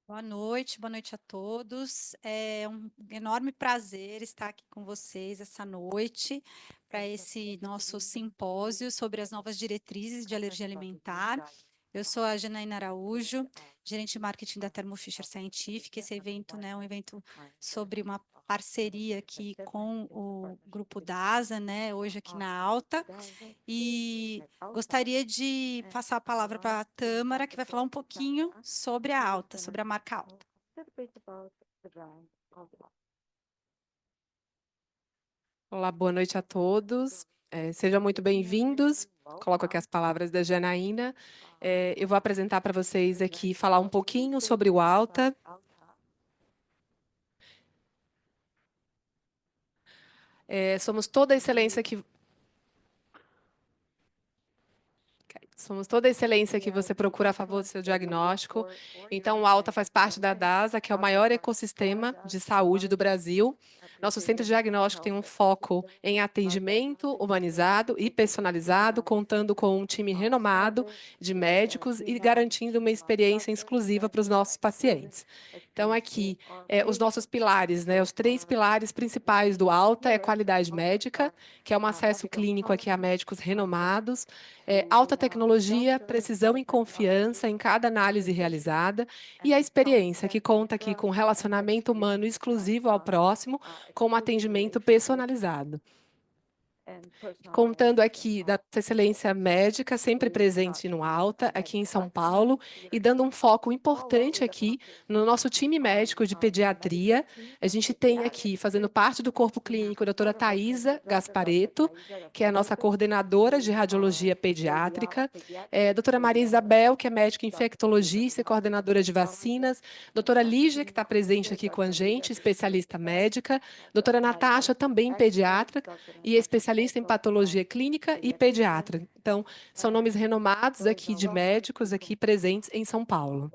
Boa noite a todos. É um enorme prazer estar aqui com vocês essa noite para esse nosso simpósio sobre as novas diretrizes de alergia alimentar. Eu sou a Janaína Araújo, gerente de marketing da Thermo Fisher Scientific. Esse evento, né, é um evento sobre uma parceria aqui com o grupo DASA, né, hoje aqui na Alta. E gostaria de passar a palavra para a Tâmara, que vai falar um pouquinho sobre a Alta, sobre a marca Alta. Olá, boa noite a todos. Sejam muito bem-vindos. Coloco aqui as palavras da Janaína. Eu vou apresentar para vocês aqui, falar um pouquinho sobre o Alta. Somos toda a excelência que você procura a favor do seu diagnóstico. Então, o Alta faz parte da DASA, que é o maior ecossistema de saúde do Brasil. Nosso centro de diagnóstico tem um foco em atendimento humanizado e personalizado, contando com um time renomado de médicos e garantindo uma experiência exclusiva para os nossos pacientes. Então, aqui, os nossos pilares, né, os 3 pilares principais do Alta é qualidade médica, que é um acesso clínico aqui a médicos renomados, alta tecnologia, precisão e confiança em cada análise realizada, e a experiência, que conta aqui com relacionamento humano exclusivo ao próximo, com um atendimento personalizado. Contando aqui da excelência médica, sempre presente no Alta, aqui em São Paulo, e dando um foco importante aqui no nosso time médico de pediatria. A gente tem aqui, fazendo parte do corpo clínico, a doutora Thaisa Gaspareto, que é a nossa coordenadora de radiologia pediátrica, doutora Maria Isabel, que é médica infectologista e coordenadora de vacinas, doutora Lígia, que está presente aqui com a gente, especialista médica, doutora Natasha, também pediatra, e especialista em patologia clínica e pediatra. Então, são nomes renomados aqui de médicos aqui presentes em São Paulo.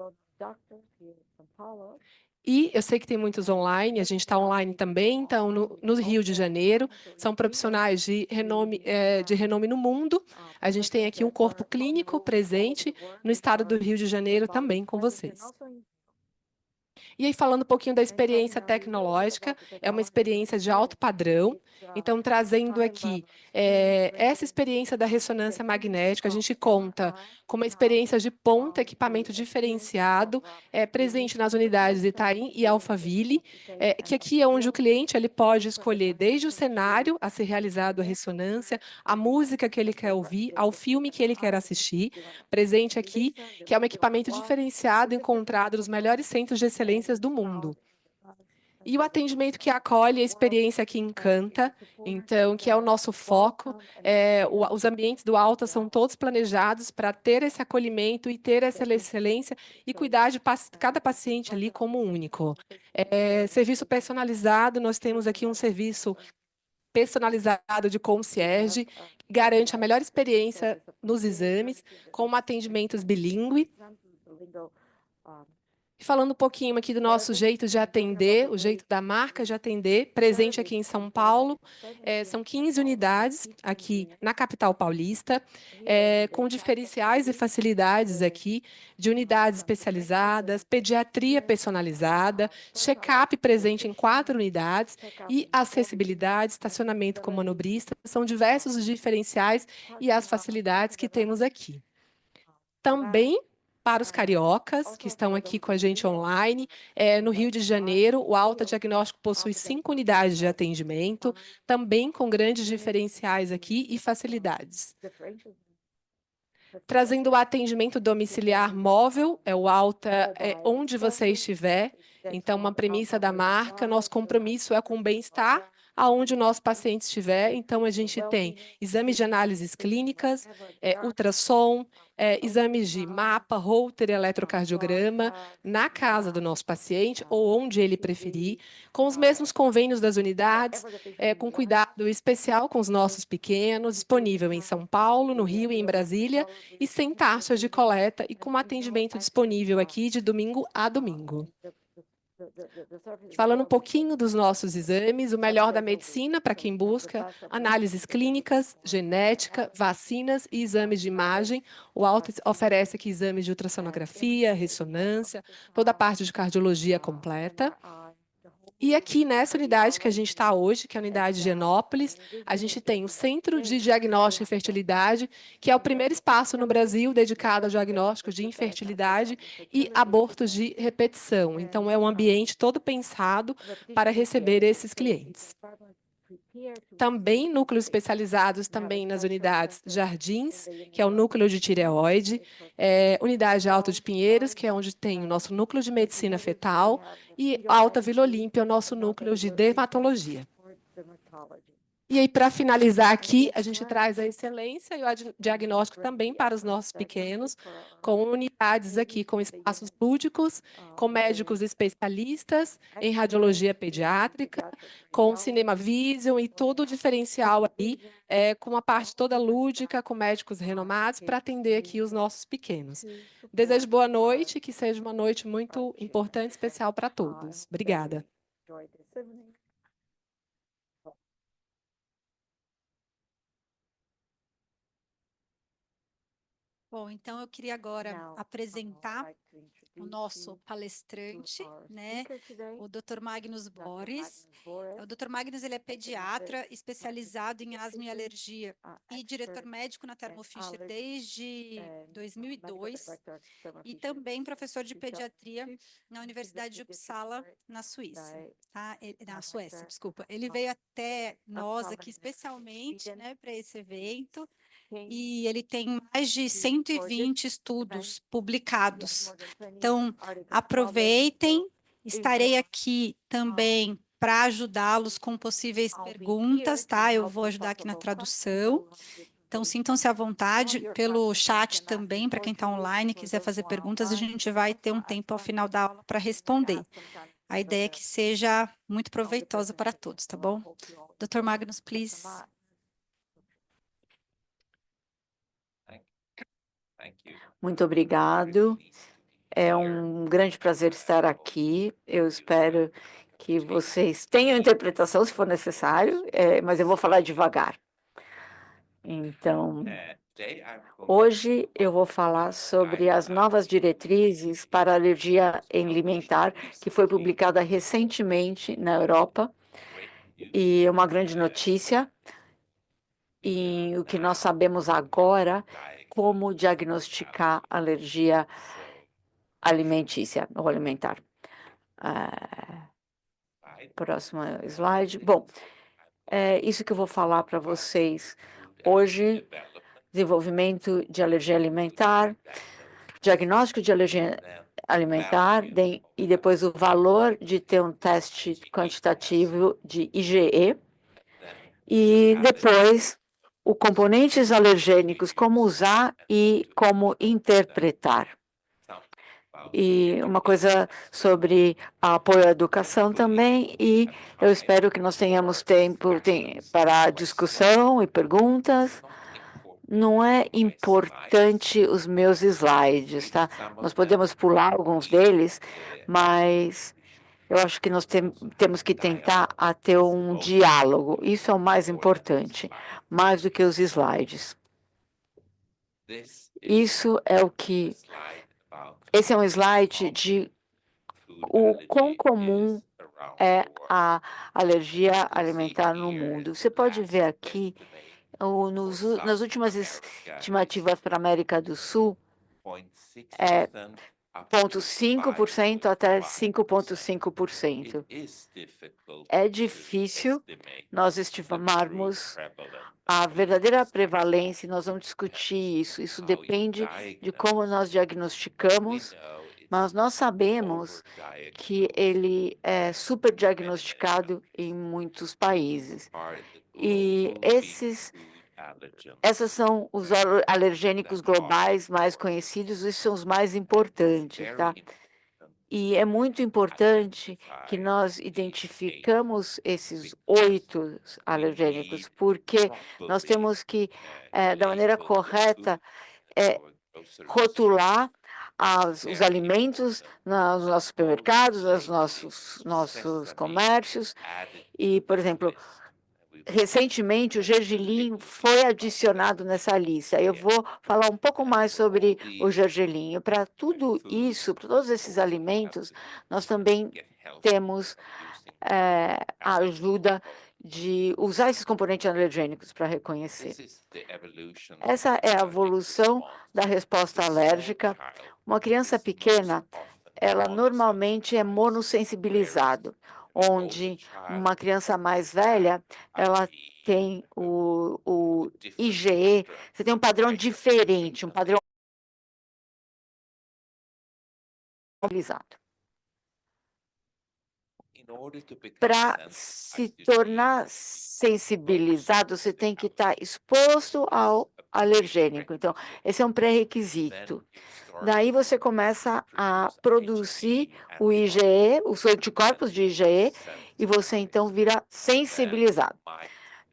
E eu sei que tem muitos online, a gente está online também, então no Rio de Janeiro, são profissionais de renome no mundo. A gente tem aqui um corpo clínico presente no estado do Rio de Janeiro também com vocês. E aí, falando um pouquinho da experiência tecnológica, é uma experiência de alto padrão. Então, trazendo aqui essa experiência da ressonância magnética, a gente conta com uma experiência de ponta, equipamento diferenciado, presente nas unidades Itaim e Alphaville, que aqui é onde o cliente ele pode escolher desde o cenário a ser realizado a ressonância, a música que ele quer ouvir, ao filme que ele quer assistir, presente aqui, que é um equipamento diferenciado encontrado nos melhores centros de excelências do mundo. E o atendimento que acolhe, a experiência que encanta, então, que é o nosso foco. Os ambientes do Alta são todos planejados para ter esse acolhimento e ter essa excelência e cuidar de cada paciente ali como único. Serviço personalizado, nós temos aqui um serviço personalizado de concierge, que garante a melhor experiência nos exames, com atendimentos bilíngue. E falando um pouquinho aqui do nosso jeito de atender, o jeito da marca de atender, presente aqui em São Paulo, são 15 unidades aqui na capital paulista, com diferenciais e facilidades aqui de unidades especializadas, pediatria personalizada, check-up presente em 4 unidades e acessibilidade, estacionamento com manobrista, são diversos os diferenciais e as facilidades que temos aqui. Também para os cariocas que estão aqui com a gente online, no Rio de Janeiro, o Alta Diagnóstico possui 5 unidades de atendimento, também com grandes diferenciais aqui e facilidades. Trazendo o atendimento domiciliar móvel, o Alta onde você estiver. Então, uma premissa da marca, nosso compromisso é com o bem-estar aonde o nosso paciente estiver. Então, a gente tem exames de análises clínicas, ultrassom, exames de mapa, Holter, eletrocardiograma, na casa do nosso paciente ou onde ele preferir, com os mesmos convênios das unidades, com cuidado especial com os nossos pequenos, disponível em São Paulo, no Rio e em Brasília, e sem taxas de coleta e com atendimento disponível aqui de domingo a domingo. Falando um pouquinho dos nossos exames, o melhor da medicina para quem busca análises clínicas, genética, vacinas e exames de imagem. O Alta oferece aqui exames de ultrassonografia, ressonância, toda a parte de cardiologia completa. E aqui nessa unidade que a gente está hoje, que é a unidade de Genópolis, a gente tem o Centro de Diagnóstico e Fertilidade, que é o primeiro espaço no Brasil dedicado ao diagnóstico de infertilidade e abortos de repetição. Então, é um ambiente todo pensado para receber esses clientes. Também núcleos especializados também nas unidades Jardins, que é o núcleo de tireoide, unidade Alto de Pinheiros, que é onde tem o nosso núcleo de medicina fetal, e Alta Vila Olímpia, o nosso núcleo de dermatologia. E aí, para finalizar aqui, a gente traz a excelência e o diagnóstico também para os nossos pequenos, com unidades aqui com espaços lúdicos, com médicos especialistas em radiologia pediátrica, com cinema vision e todo o diferencial aí, com a parte toda lúdica, com médicos renomados, para atender aqui os nossos pequenos. Desejo boa noite, que seja uma noite muito importante e especial para todos. Obrigada. Bom, então eu queria agora apresentar o nosso palestrante, né, o Dr. Magnus Borys. O Dr. Magnus, ele é pediatra especializado em asma e alergia e diretor médico na Thermo Fisher desde 2002 e também professor de pediatria na Universidade de Uppsala, na Suíça, tá? Na Suécia, desculpa. Ele veio até nós aqui especialmente, né, para esse evento. E ele tem mais de 120 estudos publicados. Então, aproveitem. Estarei aqui também para ajudá-los com possíveis perguntas, tá? Eu vou ajudar aqui na tradução. Então, sintam-se à vontade pelo chat também, para quem está online e quiser fazer perguntas, a gente vai ter um tempo ao final da aula para responder. A ideia é que seja muito proveitosa para todos, tá bom? Dr. Magnus, please. Muito obrigado. É um grande prazer estar aqui. Eu espero que vocês tenham interpretação, se for necessário, mas eu vou falar devagar. Então, hoje eu vou falar sobre as novas diretrizes para alergia alimentar, que foi publicada recentemente na Europa, e é uma grande notícia. E o que nós sabemos agora, como diagnosticar alergia alimentícia ou alimentar. Próximo slide. Bom, isso que eu vou falar para vocês hoje: desenvolvimento de alergia alimentar, diagnóstico de alergia alimentar, e depois o valor de ter um teste quantitativo de IgE, e depois os componentes alergênicos, como usar e como interpretar. E uma coisa sobre apoio à educação também, e eu espero que nós tenhamos tempo para discussão e perguntas. Não é importante os meus slides, tá? Nós podemos pular alguns deles, mas eu acho que nós temos que tentar ter um diálogo. Isso é o mais importante, mais do que os slides. Esse é um slide de o quão comum é a alergia alimentar no mundo. Você pode ver aqui, nas últimas estimativas para a América do Sul, 0,5% até 5,5%. É difícil nós estimarmos a verdadeira prevalência, nós vamos discutir isso. Isso depende de como nós diagnosticamos, mas nós sabemos que ele é superdiagnosticado em muitos países. E esses são os alergênicos globais mais conhecidos, e são os mais importantes, tá? E é muito importante que nós identificamos esses 8 alergênicos, porque nós temos que, da maneira correta, rotular os alimentos nos nossos supermercados, nos nossos comércios. E, por exemplo, recentemente o gergelim foi adicionado nessa lista. Eu vou falar um pouco mais sobre o gergelim. Para tudo isso, para todos esses alimentos, nós também temos a ajuda de usar esses componentes alergênicos para reconhecer. Essa é a evolução da resposta alérgica. Uma criança pequena, ela normalmente é monossensibilizada, onde uma criança mais velha, ela tem o IgE, você tem um padrão diferente, um padrão sensibilizado. Para se tornar sensibilizado, você tem que estar exposto ao alergênico. Então, esse é um pré-requisito. Daí você começa a produzir o IgE, os anticorpos de IgE, e você então vira sensibilizado.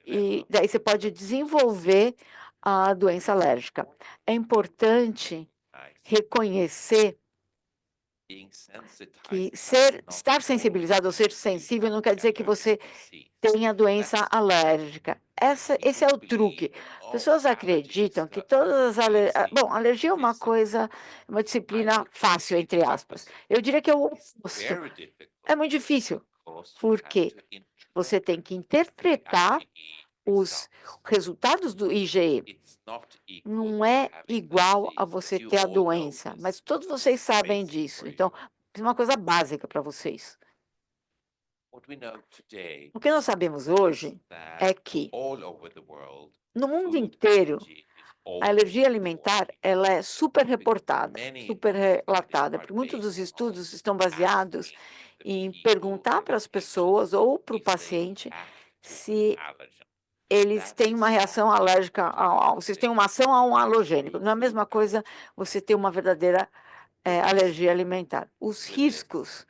E daí você pode desenvolver a doença alérgica. É importante reconhecer que estar sensibilizado ou ser sensível não quer dizer que você tenha doença alérgica. Esse é o truque. Pessoas acreditam que todas as alergias... Bom, alergia é uma coisa, uma disciplina fácil, entre aspas. Eu diria que é o oposto. É muito difícil, porque você tem que interpretar os resultados do IgE. Não é igual a você ter a doença, mas todos vocês sabem disso. Então, é uma coisa básica para vocês. O que nós sabemos hoje é que no mundo inteiro a alergia alimentar ela é super reportada, super relatada, porque muitos dos estudos estão baseados em perguntar para as pessoas ou para o paciente se eles têm uma reação alérgica, vocês têm uma ação a um halogênico. Não é a mesma coisa você ter uma verdadeira alergia alimentar. Os riscos,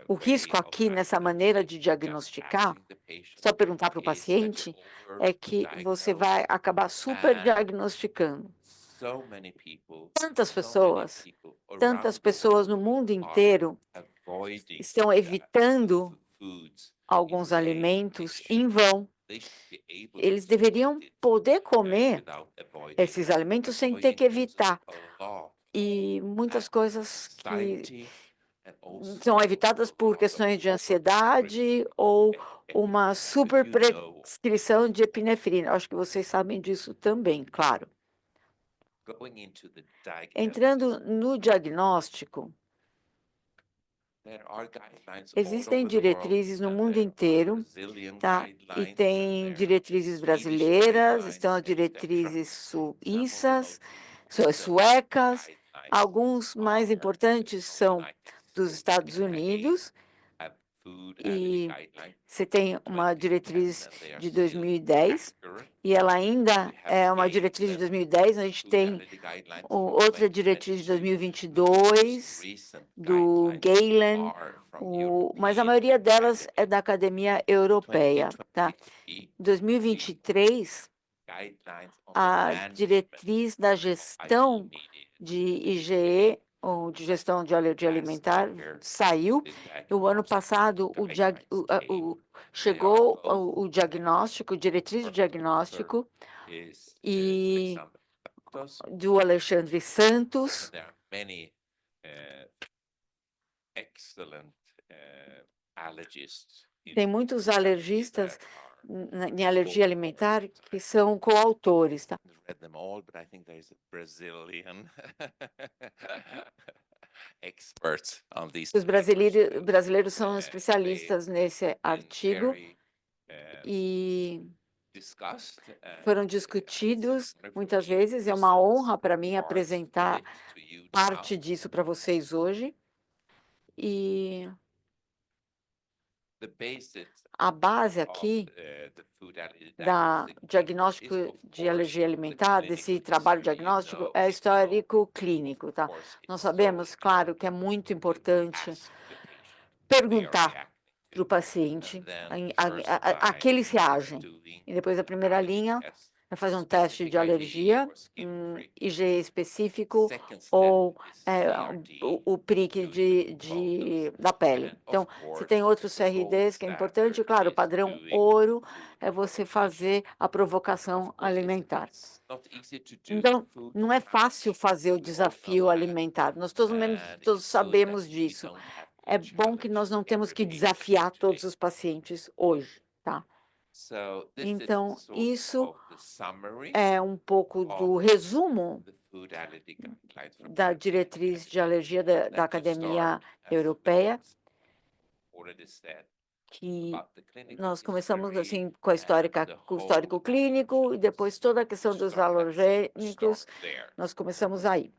o risco aqui nessa maneira de diagnosticar, só perguntar para o paciente, é que você vai acabar super diagnosticando. Tantas pessoas no mundo inteiro estão evitando alguns alimentos em vão. Eles deveriam poder comer esses alimentos sem ter que evitar. E muitas coisas que são evitadas por questões de ansiedade ou uma super prescrição de epinefrina. Acho que vocês sabem disso também, claro. Entrando no diagnóstico, existem diretrizes no mundo inteiro, tá? E tem diretrizes brasileiras, estão as diretrizes suíças, suecas, alguns mais importantes são dos Estados Unidos, e você tem uma diretriz de 2010, e ela ainda é uma diretriz de 2010, a gente tem outra diretriz de 2022, do Galen, mas a maioria delas é da Academia Europeia, tá? Em 2023, a diretriz da gestão de IgE, ou de gestão de alergia alimentar, saiu. O ano passado, chegou o diagnóstico, diretriz de diagnóstico, e do Alexandre Santos. Tem muitos alergistas em alergia alimentar que são coautores, tá? Os brasileiros são especialistas nesse artigo e foram discutidos muitas vezes. É uma honra para mim apresentar parte disso para vocês hoje. E a base aqui da diagnóstico de alergia alimentar, desse trabalho diagnóstico, é histórico clínico, tá? Nós sabemos, claro, que é muito importante perguntar para o paciente a que eles reagem. E depois, a primeira linha vai fazer um teste de alergia, um IgE específico ou o prick da pele. Então, se tem outros CRDs que é importante, claro, o padrão ouro é você fazer a provocação alimentar. Então, não é fácil fazer o desafio alimentar, nós todos sabemos disso. É bom que nós não temos que desafiar todos os pacientes hoje, tá? Então, isso é um pouco do resumo da diretriz de alergia da Academia Europeia, que nós começamos assim com com o histórico clínico e depois toda a questão dos alergênicos, nós começamos aí.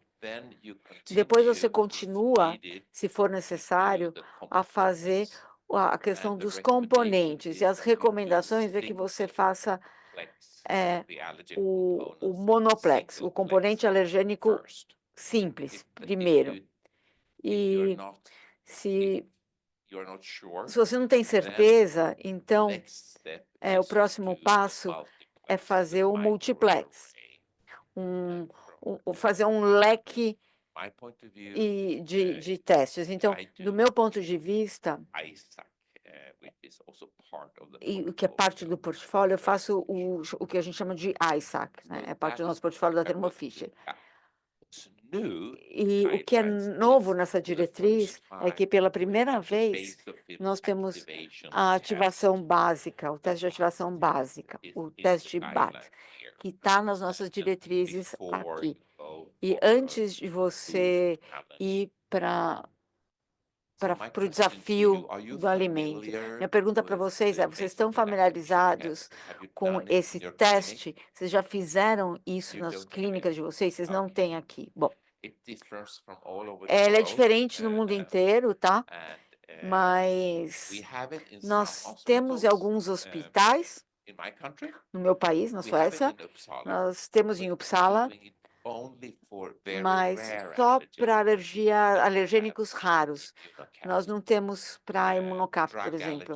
Depois você continua, se for necessário, a fazer a questão dos componentes, e as recomendações é que você faça o monoplex, o componente alergênico simples, primeiro. E se você não tem certeza, então o próximo passo é fazer o multiplex, fazer um leque de testes. Então, do meu ponto de vista, e o que é parte do portfólio, eu faço o que a gente chama de ISAC, né? É parte do nosso portfólio da Thermo Fisher. E o que é novo nessa diretriz é que, pela primeira vez, nós temos a ativação básica, o teste de ativação básica, o teste BAT, que está nas nossas diretrizes aqui. E antes de você ir para o desafio do alimento, minha pergunta para vocês é: vocês estão familiarizados com esse teste? Vocês já fizeram isso nas clínicas de vocês? Vocês não têm aqui. Bom, ele é diferente no mundo inteiro, tá? Mas nós temos em alguns hospitais, no meu país, na Suécia, nós temos em Uppsala, mas só para alergênicos raros. Nós não temos para imunocap, por exemplo.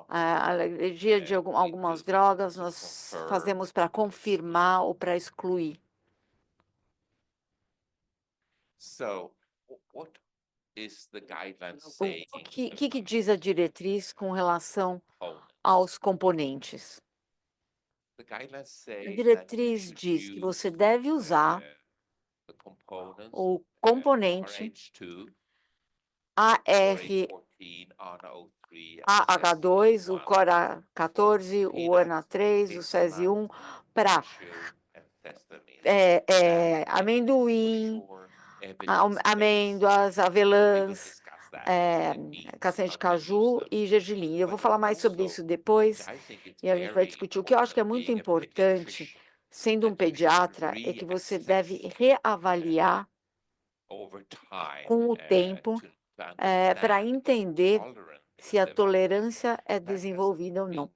A alergia de algumas drogas, nós fazemos para confirmar ou para excluir. O que diz a diretriz com relação aos componentes? A diretriz diz que você deve usar o componente AH2, o CORA14, o ANA3, o SESI1 para amendoim, amêndoas, avelãs, castanha de caju e gergelim. Eu vou falar mais sobre isso depois e a gente vai discutir. O que eu acho que é muito importante, sendo um pediatra, é que você deve reavaliar com o tempo para entender se a tolerância é desenvolvida ou não.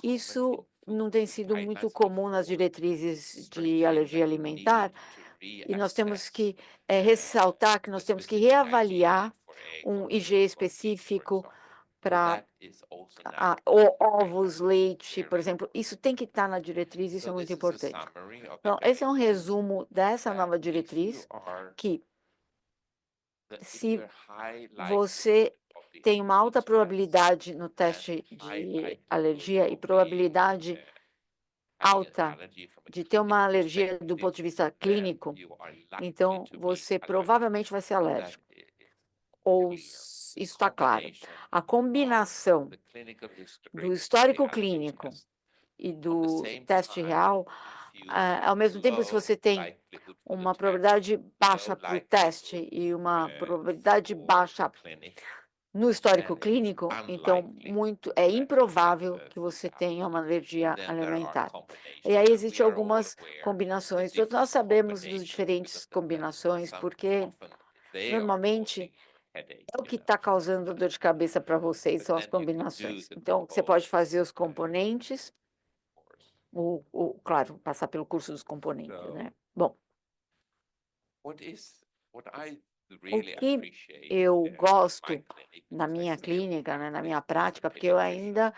Isso não tem sido muito comum nas diretrizes de alergia alimentar, e nós temos que ressaltar que nós temos que reavaliar um IgE específico para ovos, leite, por exemplo. Isso tem que estar na diretriz, isso é muito importante. Então, esse é um resumo dessa nova diretriz, que se você tem uma alta probabilidade no teste de alergia e probabilidade alta de ter uma alergia do ponto de vista clínico, então você provavelmente vai ser alérgico. Ou isso está claro. A combinação do histórico clínico e do teste real, ao mesmo tempo, se você tem uma probabilidade baixa para o teste e uma probabilidade baixa no histórico clínico, então é improvável que você tenha uma alergia alimentar. E aí existem algumas combinações. Todos nós sabemos das diferentes combinações, porque normalmente é o que está causando dor de cabeça para vocês, são as combinações. Então, você pode fazer os componentes, claro, passar pelo curso dos componentes, né? Bom, o que eu gosto na minha clínica, né, na minha prática, porque eu ainda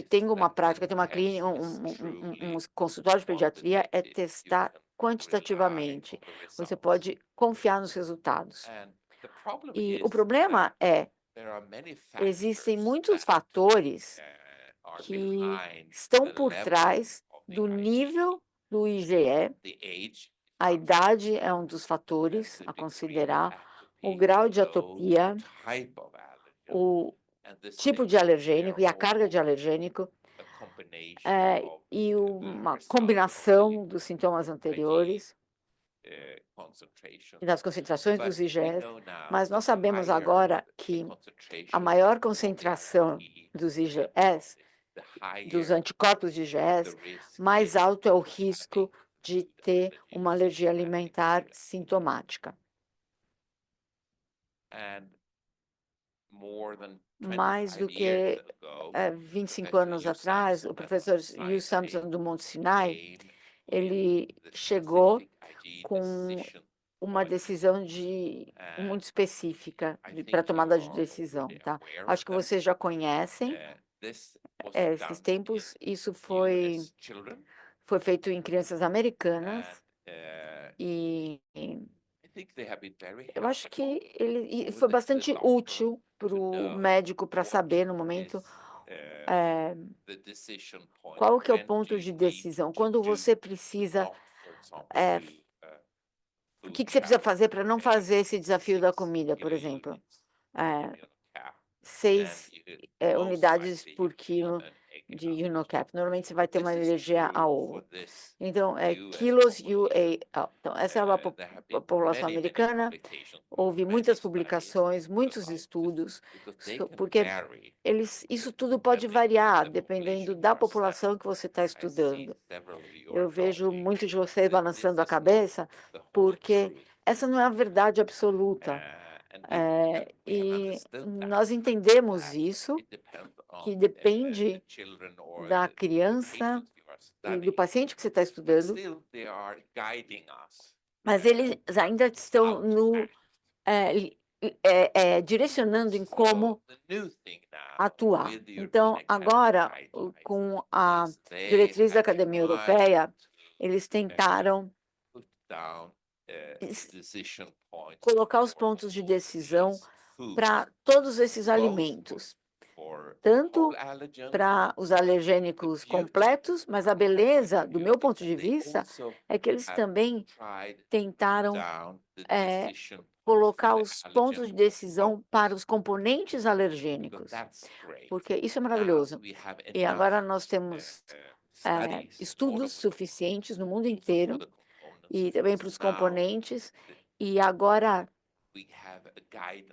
tem uma prática, tem uma clínica, um consultório de pediatria, é testar quantitativamente. Você pode confiar nos resultados. E o problema é, existem muitos fatores que estão por trás do nível do IgE. A idade é um dos fatores a considerar, o grau de atopia, o tipo de alergênico e a carga de alergênico, e uma combinação dos sintomas anteriores e das concentrações dos IgEs, mas nós sabemos agora que a maior concentração dos IgEs, dos anticorpos de IgEs, mais alto é o risco de ter uma alergia alimentar sintomática. Mais do que 25 anos atrás, o professor Hugh Sampson do Monte Sinai, ele chegou com uma decisão muito específica para tomada de decisão, tá? Acho que vocês já conhecem esses tempos. Isso foi feito em crianças americanas e eu acho que ele foi bastante útil para o médico para saber no momento qual que é o ponto de decisão, quando você precisa, o que você precisa fazer para não fazer esse desafio da comida, por exemplo. 6 unidades por quilo de UnoCap. Normalmente você vai ter uma alergia a ovo. Então, quilos UAL. Então, essa é a população americana. Houve muitas publicações, muitos estudos, porque isso tudo pode variar dependendo da população que você está estudando. Eu vejo muitos de vocês balançando a cabeça, porque essa não é a verdade absoluta. E nós entendemos isso, que depende da criança e do paciente que você está estudando, mas eles ainda estão direcionando em como atuar. Então, agora, com a diretriz da Academia Europeia, eles tentaram colocar os pontos de decisão para todos esses alimentos, tanto para os alergênicos completos, mas a beleza, do meu ponto de vista, é que eles também tentaram colocar os pontos de decisão para os componentes alergênicos, porque isso é maravilhoso. E agora nós temos estudos suficientes no mundo inteiro e também para os componentes, e agora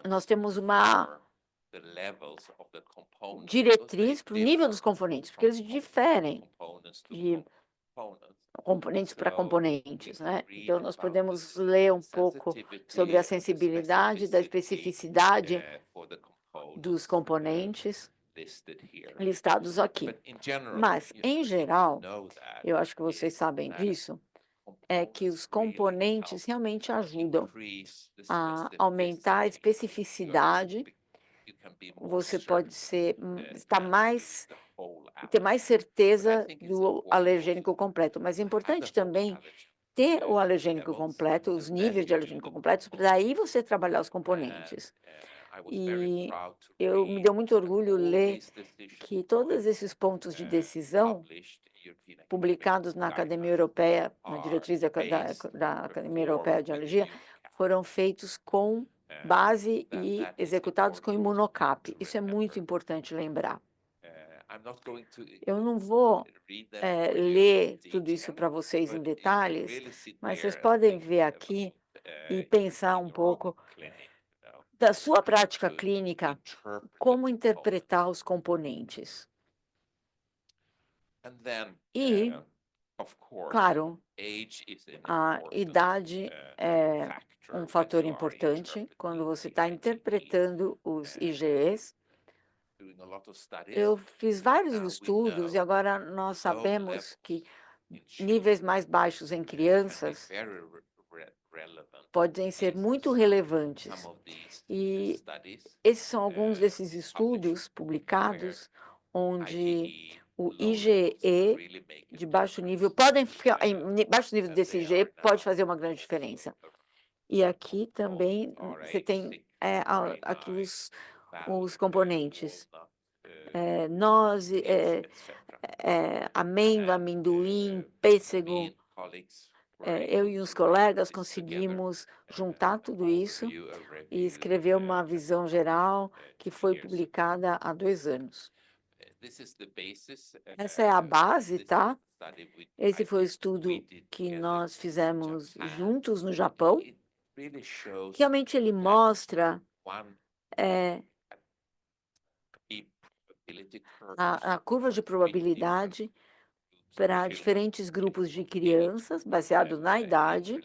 nós temos uma diretriz para o nível dos componentes, porque eles diferem de componentes para componentes, né? Então, nós podemos ler um pouco sobre a sensibilidade, da especificidade dos componentes listados aqui. Mas, em geral, eu acho que vocês sabem disso, é que os componentes realmente ajudam a aumentar a especificidade. Você pode ter mais certeza do alergênico completo, mas é importante também ter o alergênico completo, os níveis de alergênico completos, para daí você trabalhar os componentes. E me deu muito orgulho ler que todos esses pontos de decisão publicados na Academia Europeia, na diretriz da Academia Europeia de Alergia, foram feitos com base e executados com imunocap. Isso é muito importante lembrar. Eu não vou ler tudo isso para vocês em detalhes, mas vocês podem ver aqui e pensar um pouco da sua prática clínica, como interpretar os componentes. E, claro, a idade é um fator importante quando você está interpretando os IgEs. Eu fiz vários estudos e agora nós sabemos que níveis mais baixos em crianças podem ser muito relevantes. E esses são alguns desses estudos publicados onde o IgE de baixo nível baixo nível desse IgE pode fazer uma grande diferença. E aqui também você tem aqui os componentes, nozes, amêndoa, amendoim, pêssego. Eu e os colegas conseguimos juntar tudo isso e escrever uma visão geral que foi publicada há 2 anos. Essa é a base, tá? Esse foi o estudo que nós fizemos juntos no Japão. Realmente ele mostra a curva de probabilidade para diferentes grupos de crianças, baseado na idade,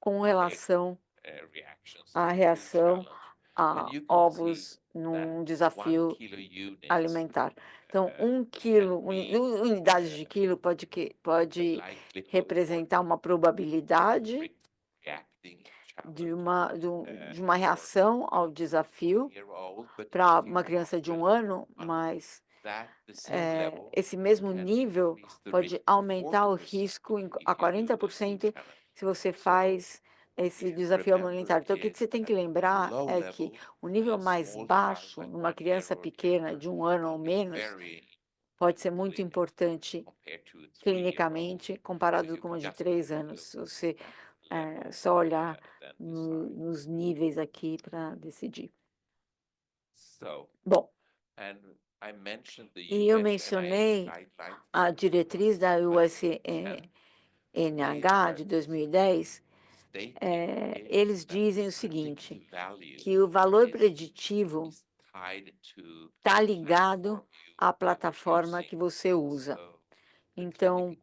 com relação à reação a ovos num desafio alimentar. Então, 1 quilo, unidades de quilo pode representar uma probabilidade de uma reação ao desafio para uma criança de 1 ano, mas esse mesmo nível pode aumentar o risco a 40% se você faz esse desafio alimentar. Então, o que você tem que lembrar é que o nível mais baixo, numa criança pequena de 1 ano ou menos, pode ser muito importante clinicamente, comparado com uma de 3 anos. Se você só olhar nos níveis aqui para decidir. Bom, e eu mencionei a diretriz da USNH de 2010. Eles dizem o seguinte, que o valor preditivo está ligado à plataforma que você usa. Então,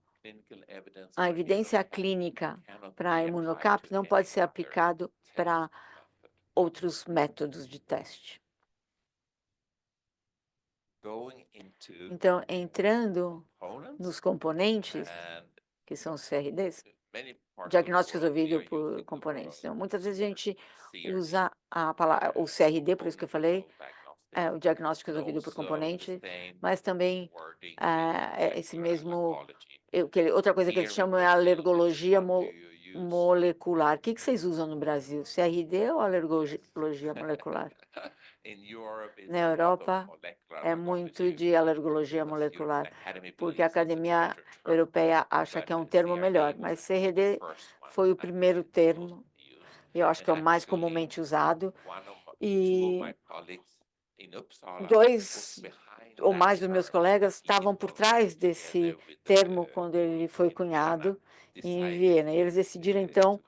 a evidência clínica para a Immunocap não pode ser aplicado para outros métodos de teste. Então, entrando nos componentes, que são os CRDs, diagnóstico resolvido por componentes. Então, muitas vezes a gente usa a palavra, o CRD, por isso que eu falei, o diagnóstico resolvido por componente, mas também esse mesmo, outra coisa que eles chamam é alergologia molecular. O que vocês usam no Brasil? CRD ou alergologia molecular? Na Europa, é muito de alergologia molecular, porque a Academia Europeia acha que é um termo melhor, mas CRD foi o primeiro termo, eu acho que é o mais comumente usado, e 2 ou mais dos meus colegas estavam por trás desse termo quando ele foi cunhado em Viena. Eles decidiram, então,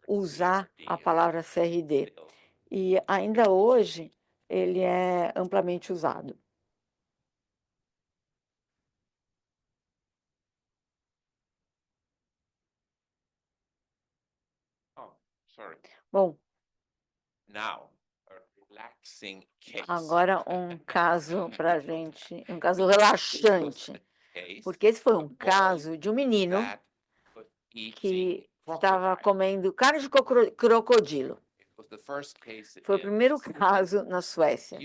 usar a palavra CRD. E ainda hoje, ele é amplamente usado. Bom, agora um caso para a gente, um caso relaxante, porque esse foi um caso de um menino que estava comendo carne de crocodilo. Foi o primeiro caso na Suécia.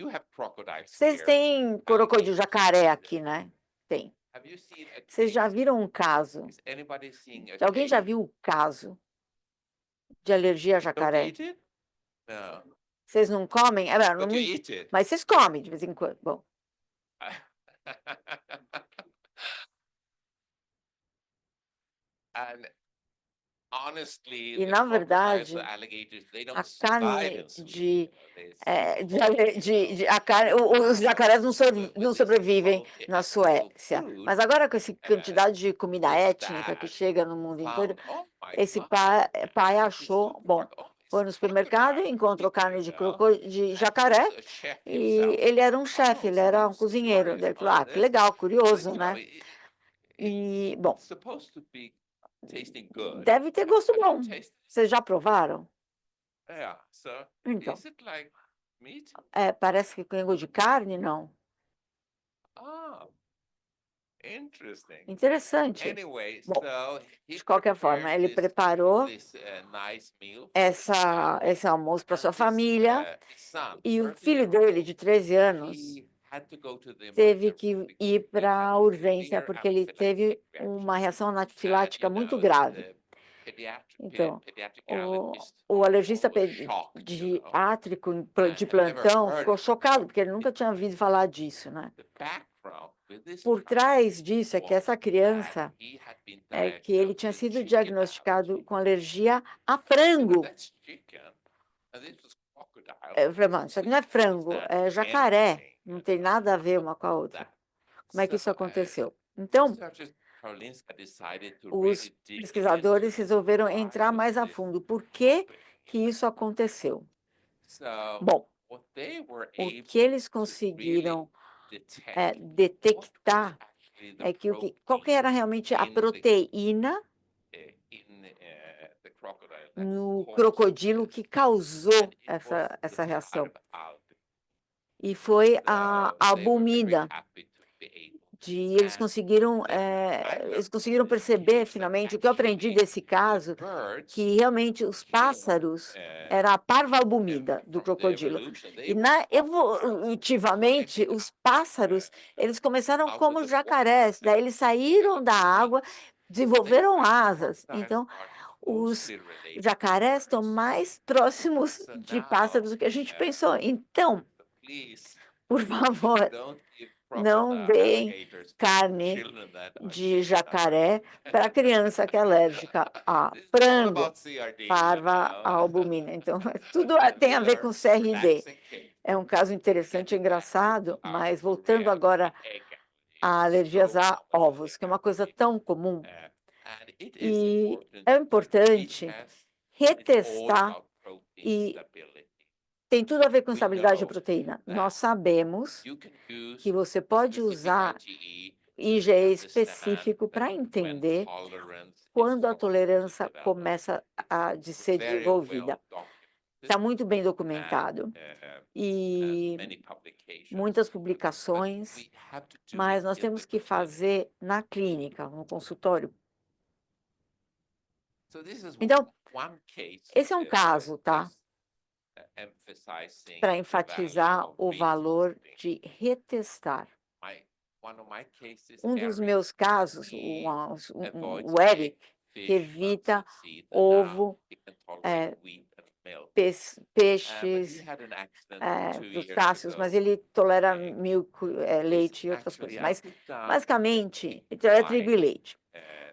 Vocês têm crocodilo jacaré aqui, né? Tem. Vocês já viram um caso? Alguém já viu um caso de alergia a jacaré? Vocês não comem? Mas vocês comem de vez em quando. Bom. E, na verdade, a carne os jacarés não sobrevivem na Suécia. Mas agora, com essa quantidade de comida étnica que chega no mundo inteiro, esse pai achou, bom, foi no supermercado, encontrou carne de jacaré, e ele era um chefe, ele era um cozinheiro. Ele falou, que legal, curioso, né? E, bom, deve ter gosto bom. Vocês já provaram? Então, parece que tem gosto de carne, não? Interessante. Bom, de qualquer forma, ele preparou esse almoço para sua família, e o filho dele, de 13 anos, teve que ir para a urgência porque ele teve uma reação anafilática muito grave. Então, o alergista pediátrico de plantão ficou chocado, porque ele nunca tinha ouvido falar disso, né? Por trás disso é que essa criança, que ele tinha sido diagnosticado com alergia a frango. Eu falei, mano, isso aqui não é frango, é jacaré, não tem nada a ver uma com a outra. Como é que isso aconteceu? Então, os pesquisadores resolveram entrar mais a fundo. Por que que isso aconteceu? Bom, o que eles conseguiram detectar é que qual que era realmente a proteína no crocodilo que causou essa reação. E foi a albumina. Eles conseguiram perceber, finalmente, o que eu aprendi desse caso, que realmente os pássaros era a parvalbumida do crocodilo. E evolutivamente, os pássaros, eles começaram como jacarés, daí eles saíram da água, desenvolveram asas. Então, os jacarés estão mais próximos de pássaros do que a gente pensou. Então, por favor, não deem carne de jacaré para criança que é alérgica a frango, parva, a albumina. Então, tudo tem a ver com CRD. É um caso interessante, engraçado, mas voltando agora a alergias a ovos, que é uma coisa tão comum. E é importante retestar e tem tudo a ver com estabilidade de proteína. Nós sabemos que você pode usar IgE específico para entender quando a tolerância começa a ser desenvolvida. Está muito bem documentado e muitas publicações, mas nós temos que fazer na clínica, no consultório. Então, esse é um caso, tá? Para enfatizar o valor de retestar. Um dos meus casos, o Eric, que evita ovo, peixes, crustáceos, mas ele tolera milk, leite e outras coisas. Mas, basicamente, ele tolera trigo e leite.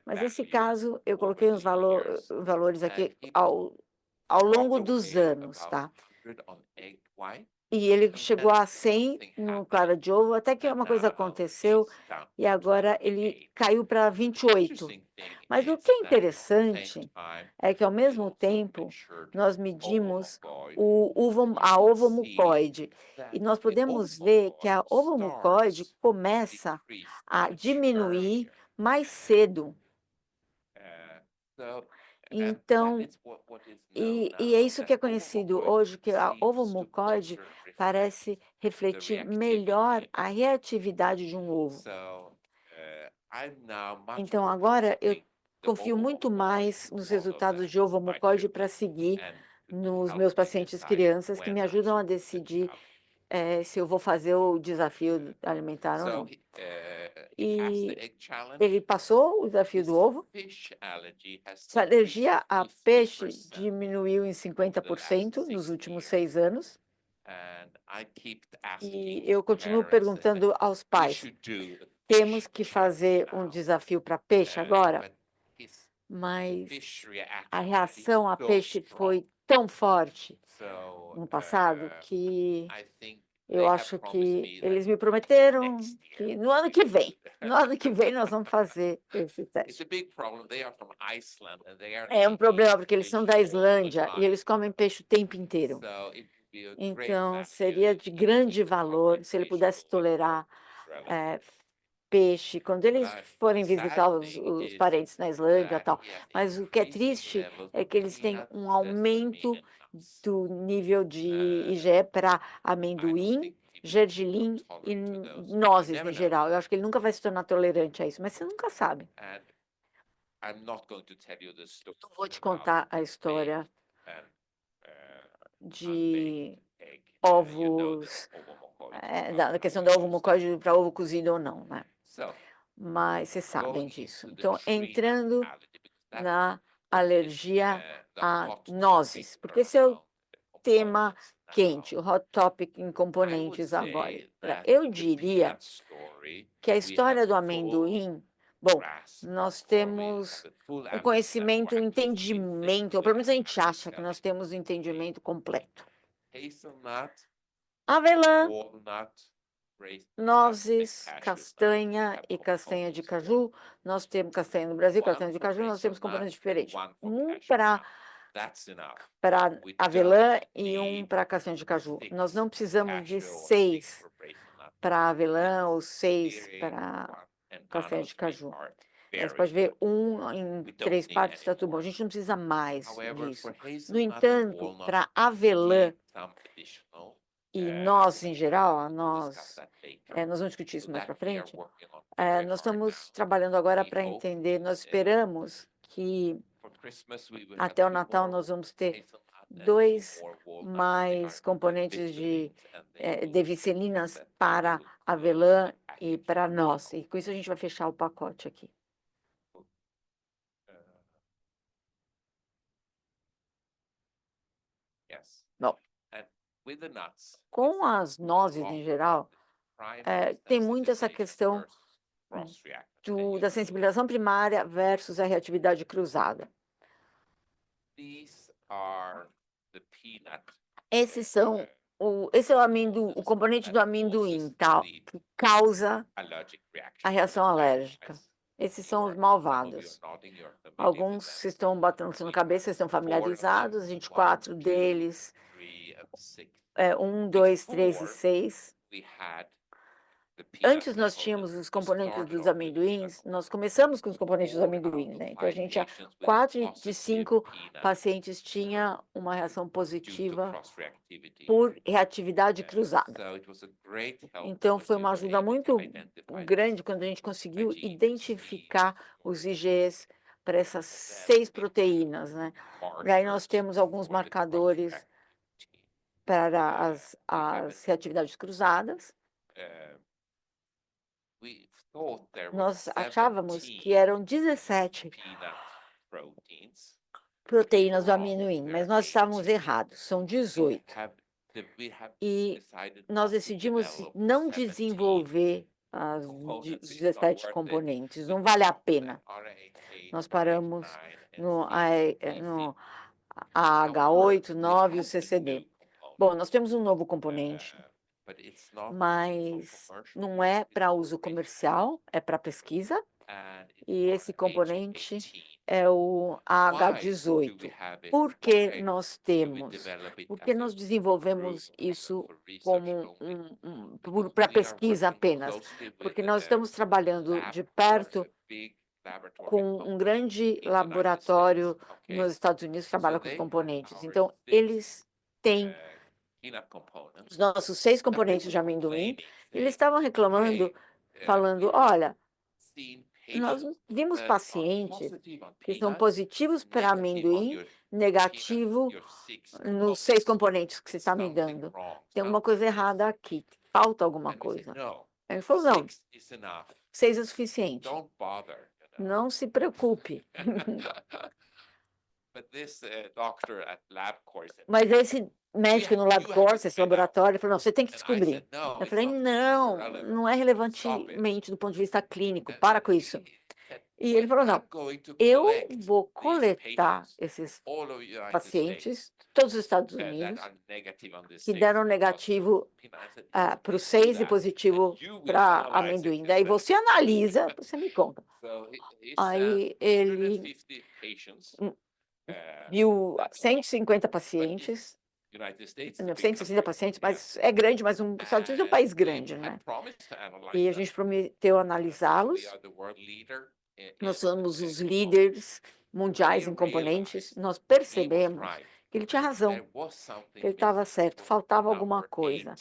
Mas esse caso, eu coloquei os valores aqui ao longo dos anos, tá? E ele chegou a 100 no clara de ovo, até que uma coisa aconteceu e agora ele caiu para 28. Mas o que é interessante é que, ao mesmo tempo, nós medimos a ovomucoide. E nós podemos ver que a ovomucoide começa a diminuir mais cedo. Então, e é isso que é conhecido hoje, que a ovomucoide parece refletir melhor a reatividade de um ovo. Então, agora eu confio muito mais nos resultados de ovomucoide para seguir nos meus pacientes crianças, que me ajudam a decidir se eu vou fazer o desafio alimentar ou não. E ele passou o desafio do ovo. Sua alergia a peixe diminuiu em 50% nos últimos 6 anos. E eu continuo perguntando aos pais, temos que fazer um desafio para peixe agora? Mas a reação a peixe foi tão forte no passado que eu acho que eles me prometeram que no ano que vem nós vamos fazer esse teste. É um problema porque eles são da Islândia e eles comem peixe o tempo inteiro. Então, seria de grande valor se ele pudesse tolerar peixe, quando eles forem visitar os parentes na Islândia e tal. Mas o que é triste é que eles têm um aumento do nível de IgE para amendoim, gergelim e nozes, em geral. Eu acho que ele nunca vai se tornar tolerante a isso, mas você nunca sabe. Não vou te contar a história de ovos da questão do ovo mucoide para ovo cozido ou não, né? Mas vocês sabem disso. Então, entrando na alergia a nozes, porque esse é o tema quente, o hot topic em componentes agora. Eu diria que a história do amendoim, bom, nós temos um conhecimento, um entendimento, ou pelo menos a gente acha que nós temos um entendimento completo. Avelã, nozes, castanha e castanha de caju. Nós temos castanha no Brasil, castanha de caju, nós temos componentes diferentes. Um para avelã e um para castanha de caju. Nós não precisamos de 6 para avelã ou 6 para castanha de caju. Você pode ver 1 em 3 partes, está tudo bom. A gente não precisa mais disso. No entanto, para avelã e nós, em geral, nós vamos discutir isso mais para frente, nós estamos trabalhando agora para entender, nós esperamos que até o Natal nós vamos ter 2 mais componentes de vicelinas para avelã e para nós. E com isso a gente vai fechar o pacote aqui. Bom, com as nozes em geral, tem muito essa questão da sensibilização primária versus a reatividade cruzada. Esse é o componente do amendoim, que causa a reação alérgica. Esses são os malvados. Alguns estão batendo na cabeça, estão familiarizados, 24 deles, 1, 2, 3 e 6. Antes nós tínhamos os componentes dos amendoins, nós começamos com os componentes dos amendoins, né? Então a gente tinha 4 de 5 pacientes tinha uma reação positiva por reatividade cruzada. Então foi uma ajuda muito grande quando a gente conseguiu identificar os IgEs para essas 6 proteínas, né? E aí nós temos alguns marcadores para as reatividades cruzadas. Nós achávamos que eram 17 proteínas do amendoim, mas nós estávamos errados, são 18. E nós decidimos não desenvolver as 17 componentes, não vale a pena. Nós paramos no AH8, 9 e o CCD. Bom, nós temos um novo componente, mas não é para uso comercial, é para pesquisa. E esse componente é o AH18. Por que nós temos? Porque nós desenvolvemos isso como para pesquisa apenas. Porque nós estamos trabalhando de perto com um grande laboratório nos Estados Unidos que trabalha com os componentes. Então, eles têm os nossos 6 componentes de amendoim. Eles estavam reclamando, falando, olha, nós vimos pacientes que são positivos para amendoim, negativo nos 6 componentes que você está me dando. Tem alguma coisa errada aqui, falta alguma coisa. Ele falou, não, 6 é o suficiente. Não se preocupe. Mas esse médico no LabCorp, esse laboratório, falou, não, você tem que descobrir. Eu falei, não é relevantemente do ponto de vista clínico, para com isso. E ele falou, não, eu vou coletar esses pacientes, todos os Estados Unidos, que deram negativo para o 6 e positivo para amendoim. Daí você analisa, você me conta. Aí ele viu 150 pacientes, 160 pacientes, mas é grande, mas os Estados Unidos é um país grande, né? E a gente prometeu analisá-los. Nós somos os líderes mundiais em componentes. Nós percebemos que ele tinha razão, que ele estava certo, faltava alguma coisa.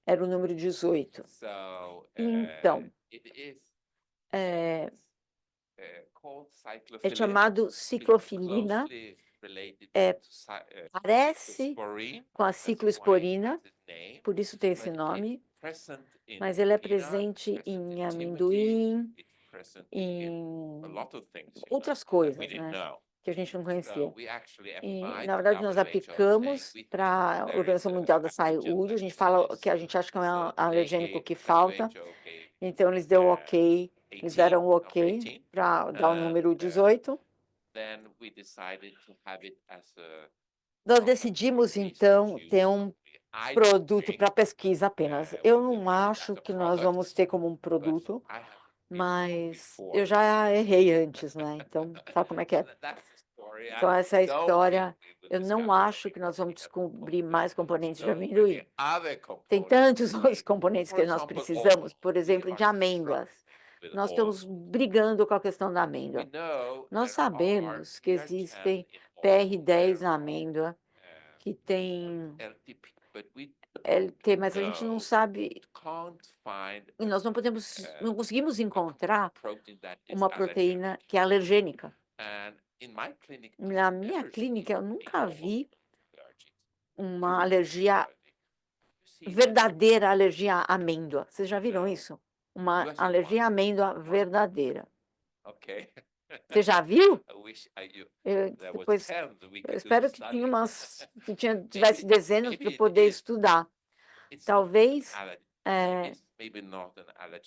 Era o número 18. Então, é chamado ciclofilina, parece com a ciclosporina, por isso tem esse nome, mas ele é presente em amendoim, em outras coisas, né, que a gente não conhecia. E, na verdade, nós aplicamos para a Organização Mundial da Saúde, a gente fala que a gente acha que é um alergênico que falta, então eles deram ok, eles deram o ok para dar o número 18. Nós decidimos, então, ter um produto para pesquisa apenas. Eu não acho que nós vamos ter como um produto, mas eu já errei antes, né? Então, sabe como é que é? Então, essa é a história. Eu não acho que nós vamos descobrir mais componentes de amendoim. Tem tantos outros componentes que nós precisamos, por exemplo, de amêndoas. Nós estamos brigando com a questão da amêndoa. Nós sabemos que existem PR10 na amêndoa, que tem LT, mas a gente não sabe, e nós não conseguimos encontrar uma proteína que é alergênica. Na minha clínica, eu nunca vi uma alergia, verdadeira alergia à amêndoa. Vocês já viram isso? Uma alergia à amêndoa verdadeira. Você já viu? Depois, eu espero que tivesse dezenas para poder estudar. Talvez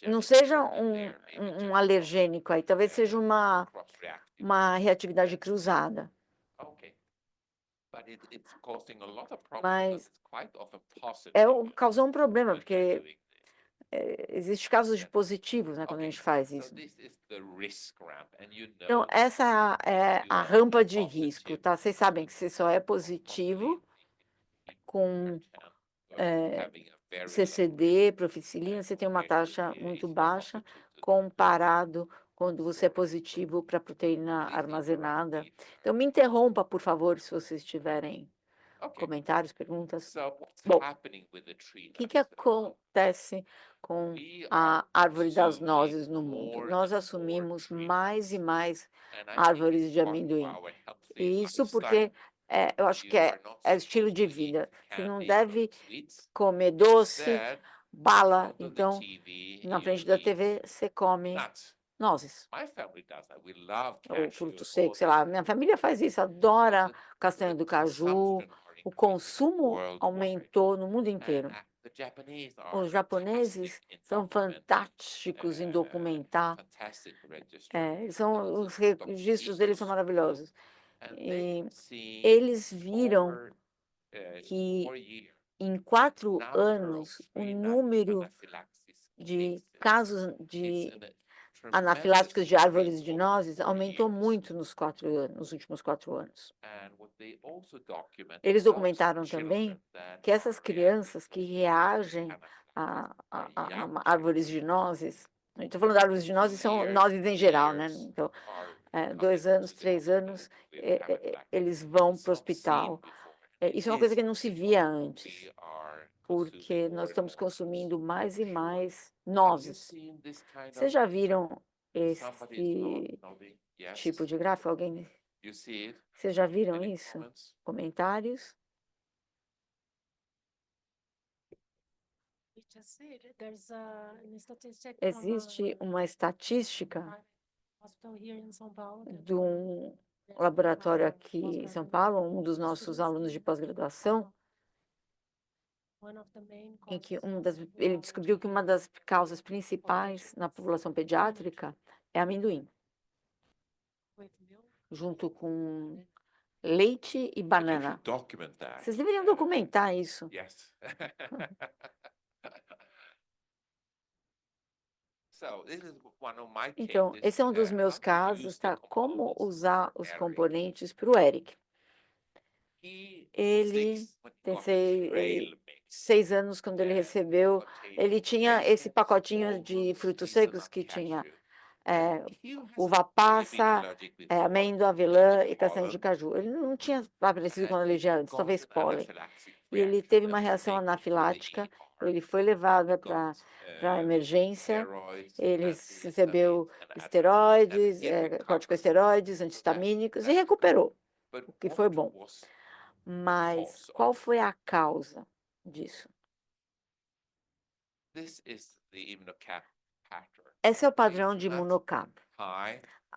não seja um alergênico aí, talvez seja uma reatividade cruzada. Mas causou um problema, porque existem casos de positivos, né, quando a gente faz isso. Então, essa é a rampa de risco, tá? Vocês sabem que você só é positivo com CCD, proficilina, você tem uma taxa muito baixa comparado quando você é positivo para proteína armazenada. Então, me interrompa, por favor, se vocês tiverem comentários, perguntas. Bom, o que acontece com a árvore das nozes no mundo? Nós assumimos mais e mais árvores de amendoim. E isso porque eu acho que é estilo de vida. Você não deve comer doce, bala. Então, na frente da TV, você come nozes. Ou fruto seco, sei lá. Minha família faz isso, adora castanha do caju. O consumo aumentou no mundo inteiro. Os japoneses são fantásticos em documentar. Os registros deles são maravilhosos. E eles viram que em 4 anos o número de casos de anafiláticos de árvores de nozes aumentou muito nos últimos 4 anos. Eles documentaram também que essas crianças que reagem a árvores de nozes, estou falando de árvores de nozes, são nozes em geral, né? Então, 2 anos, 3 anos, eles vão para o hospital. Isso é uma coisa que não se via antes, porque nós estamos consumindo mais e mais nozes. Vocês já viram esse tipo de gráfico? Vocês já viram isso? Comentários? Existe uma estatística de um laboratório aqui em São Paulo, um dos nossos alunos de pós-graduação, em que ele descobriu que uma das causas principais na população pediátrica é amendoim, junto com leite e banana. Vocês deveriam documentar isso. Então, esse é um dos meus casos, tá? Como usar os componentes para o Eric. Ele tem 6 anos quando ele recebeu. Ele tinha esse pacotinho de frutos secos que tinha uva passa, amêndoa, avelã e castanha de caju. Ele não tinha aparecido com alergia antes, talvez pólen. E ele teve uma reação anafilática. Ele foi levado para a emergência. Ele recebeu esteroides, corticosteroides, antihistamínicos e recuperou, o que foi bom. Mas qual foi a causa disso? Esse é o padrão de imunocap.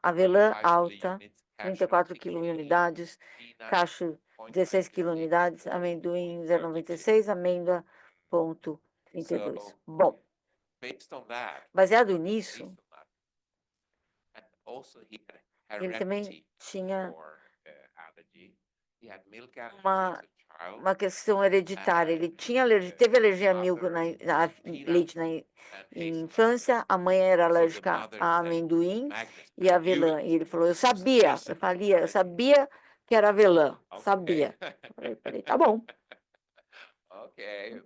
Avelã alta, 34 quilunidades, cacho 16 quilunidades, amendoim 0,96, amêndoa 0,32. Bom, baseado nisso, ele também tinha uma questão hereditária. Ele teve alergia a milho, leite na infância, a mãe era alérgica a amendoim e avelã. E ele falou, eu sabia que era avelã, sabia. Eu falei, tá bom.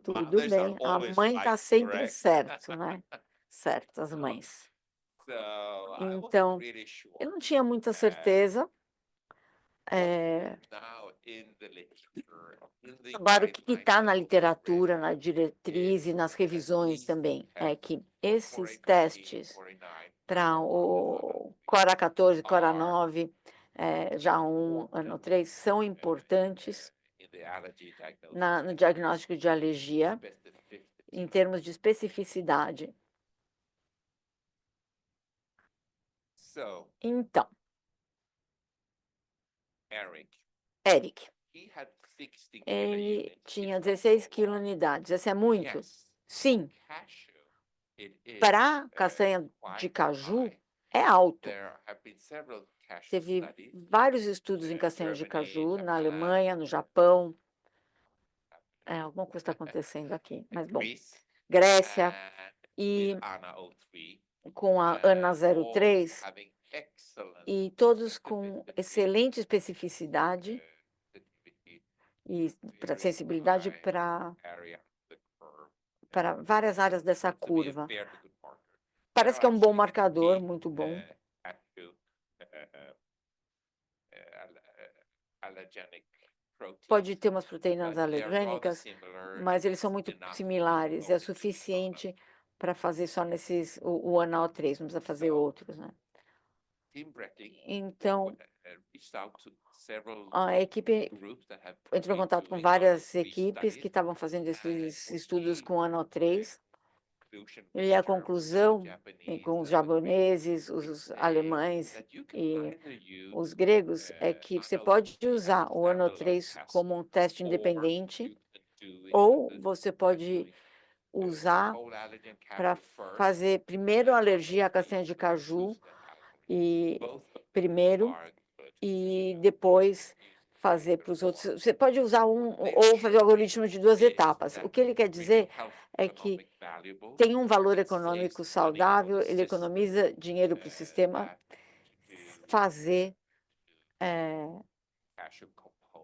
Tudo bem, a mãe está sempre certo, né? Certo, as mães. Então, eu não tinha muita certeza. Agora, o que está na literatura, na diretriz e nas revisões também, é que esses testes para o CORA 14, CORA 9, já 1, ano 3, são importantes no diagnóstico de alergia, em termos de especificidade. Então, Eric, ele tinha 16 quilunidades. Isso é muito? Sim. Para castanha de caju, é alto. Teve vários estudos em castanha de caju, na Alemanha, no Japão. Alguma coisa está acontecendo aqui, mas bom. Grécia e com a ANA 03, e todos com excelente especificidade e sensibilidade para várias áreas dessa curva. Parece que é um bom marcador, muito bom. Pode ter umas proteínas alergênicas, mas eles são muito similares. É suficiente para fazer só o ANAL 3, não precisa fazer outros, né? Então, a equipe entrou em contato com várias equipes que estavam fazendo esses estudos com o ANAL 3. E a conclusão, com os japoneses, os alemães e os gregos, é que você pode usar o ANAL 3 como um teste independente, ou você pode usar para fazer primeiro a alergia à castanha de caju, e depois fazer para os outros. Você pode usar ou fazer o algoritmo de 2 etapas. O que ele quer dizer é que tem um valor econômico saudável, ele economiza dinheiro para o sistema fazer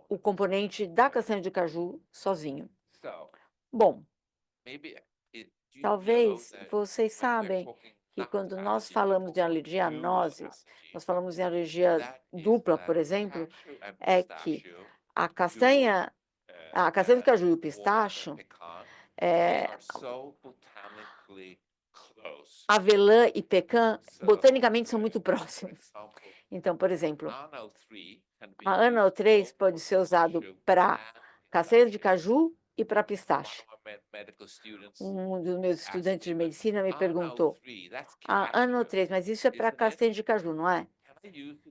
o componente da castanha de caju sozinho. Bom, talvez vocês sabem que quando nós falamos de alergia a nozes, nós falamos em alergia dupla, por exemplo, é que a castanha de caju e o pistacho, avelã e pecan, botanicamente são muito próximos. Então, por exemplo, a ANAL 3 pode ser usado para castanha de caju e para pistache. Um dos meus estudantes de medicina me perguntou, a ANAL 3, mas isso é para castanha de caju, não é?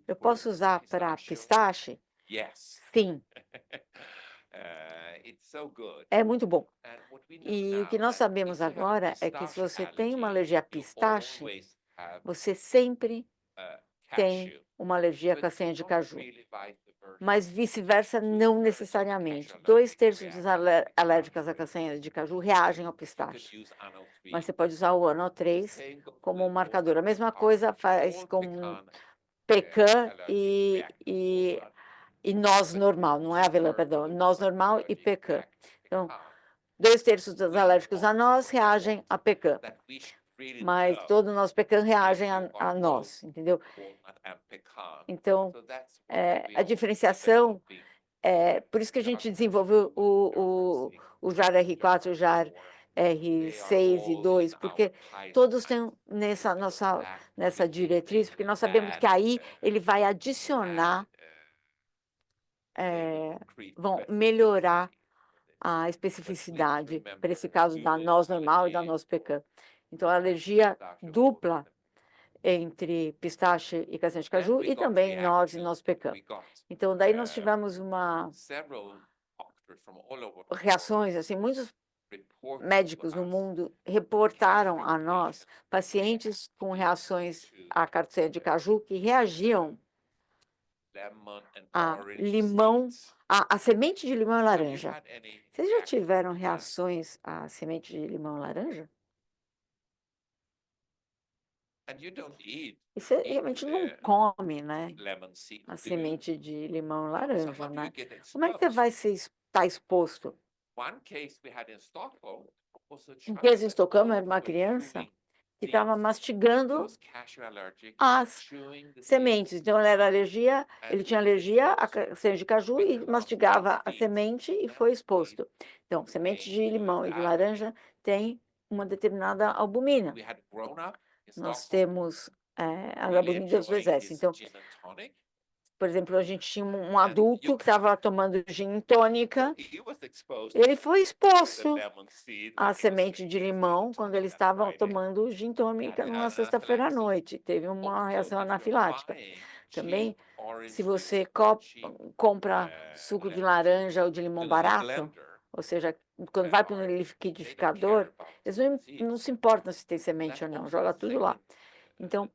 Eu posso usar para pistache? Sim. É muito bom. E o que nós sabemos agora é que se você tem uma alergia a pistache, você sempre tem uma alergia à castanha de caju. Mas vice-versa, não necessariamente. 2/3 dos alérgicos à castanha de caju reagem ao pistache. Mas você pode usar o ANAL 3 como um marcador. A mesma coisa faz com pecan e noz normal, não é avelã, perdão, noz normal e pecan. Então, 2/3 dos alérgicos a noz reagem a pecan, mas todo noz pecan reagem a noz, entendeu? Então, a diferenciação, por isso que a gente desenvolveu o JAR R4, o JAR R6 e 2, porque todos têm nessa diretriz, porque nós sabemos que aí ele vai adicionar, vão melhorar a especificidade para esse caso da noz normal e da noz pecan. Então, a alergia dupla entre pistache e castanha de caju e também noz e noz pecan. Então, daí nós tivemos reações, assim, muitos médicos no mundo reportaram a nós pacientes com reações à castanha de caju que reagiam a limão, a semente de limão e laranja. Vocês já tiveram reações à semente de limão e laranja? E você realmente não come, né? A semente de limão e laranja, né? Como é que você vai estar exposto? Um caso em Estocolmo era uma criança que estava mastigando as sementes. Então, ele tinha alergia à semente de caju e mastigava a semente e foi exposto. Então, semente de limão e de laranja tem uma determinada albumina. Nós temos a albumina dos dois S. Então, por exemplo, a gente tinha um adulto que estava tomando gin tônica. Ele foi exposto à semente de limão quando ele estava tomando gin tônica numa sexta-feira à noite. Teve uma reação anafilática. Também, se você compra suco de laranja ou de limão barato, ou seja, quando vai para o liquidificador, eles não se importam se tem semente ou não, joga tudo lá. Então,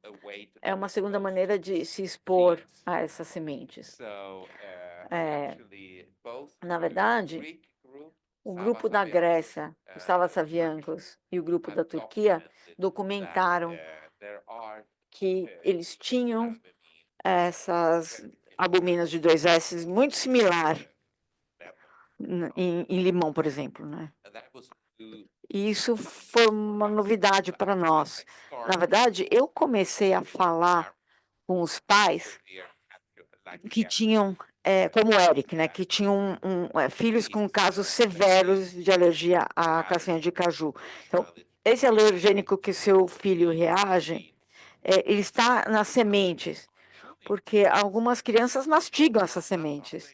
é uma segunda maneira de se expor a essas sementes. Na verdade, o grupo da Grécia, os Salavsaviancos, e o grupo da Turquia documentaram que eles tinham essas albuminas de 2S muito similar em limão, por exemplo, né? E isso foi uma novidade para nós. Na verdade, eu comecei a falar com os pais que tinham, como o Eric, né, que tinham filhos com casos severos de alergia à castanha de caju. Então, esse alergênico que seu filho reage, ele está nas sementes, porque algumas crianças mastigam essas sementes.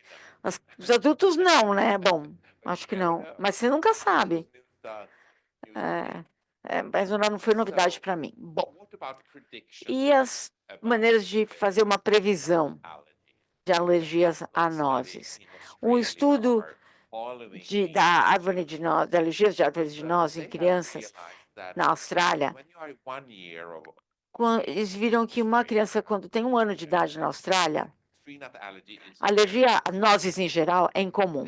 Os adultos não, né? Bom, acho que não, mas você nunca sabe. Mas não foi novidade para mim. Bom, e as maneiras de fazer uma previsão de alergias a nozes? Um estudo da árvore de nozes, de alergias de árvores de nozes em crianças na Austrália, eles viram que uma criança, quando tem 1 ano de idade na Austrália, a alergia a nozes em geral é incomum.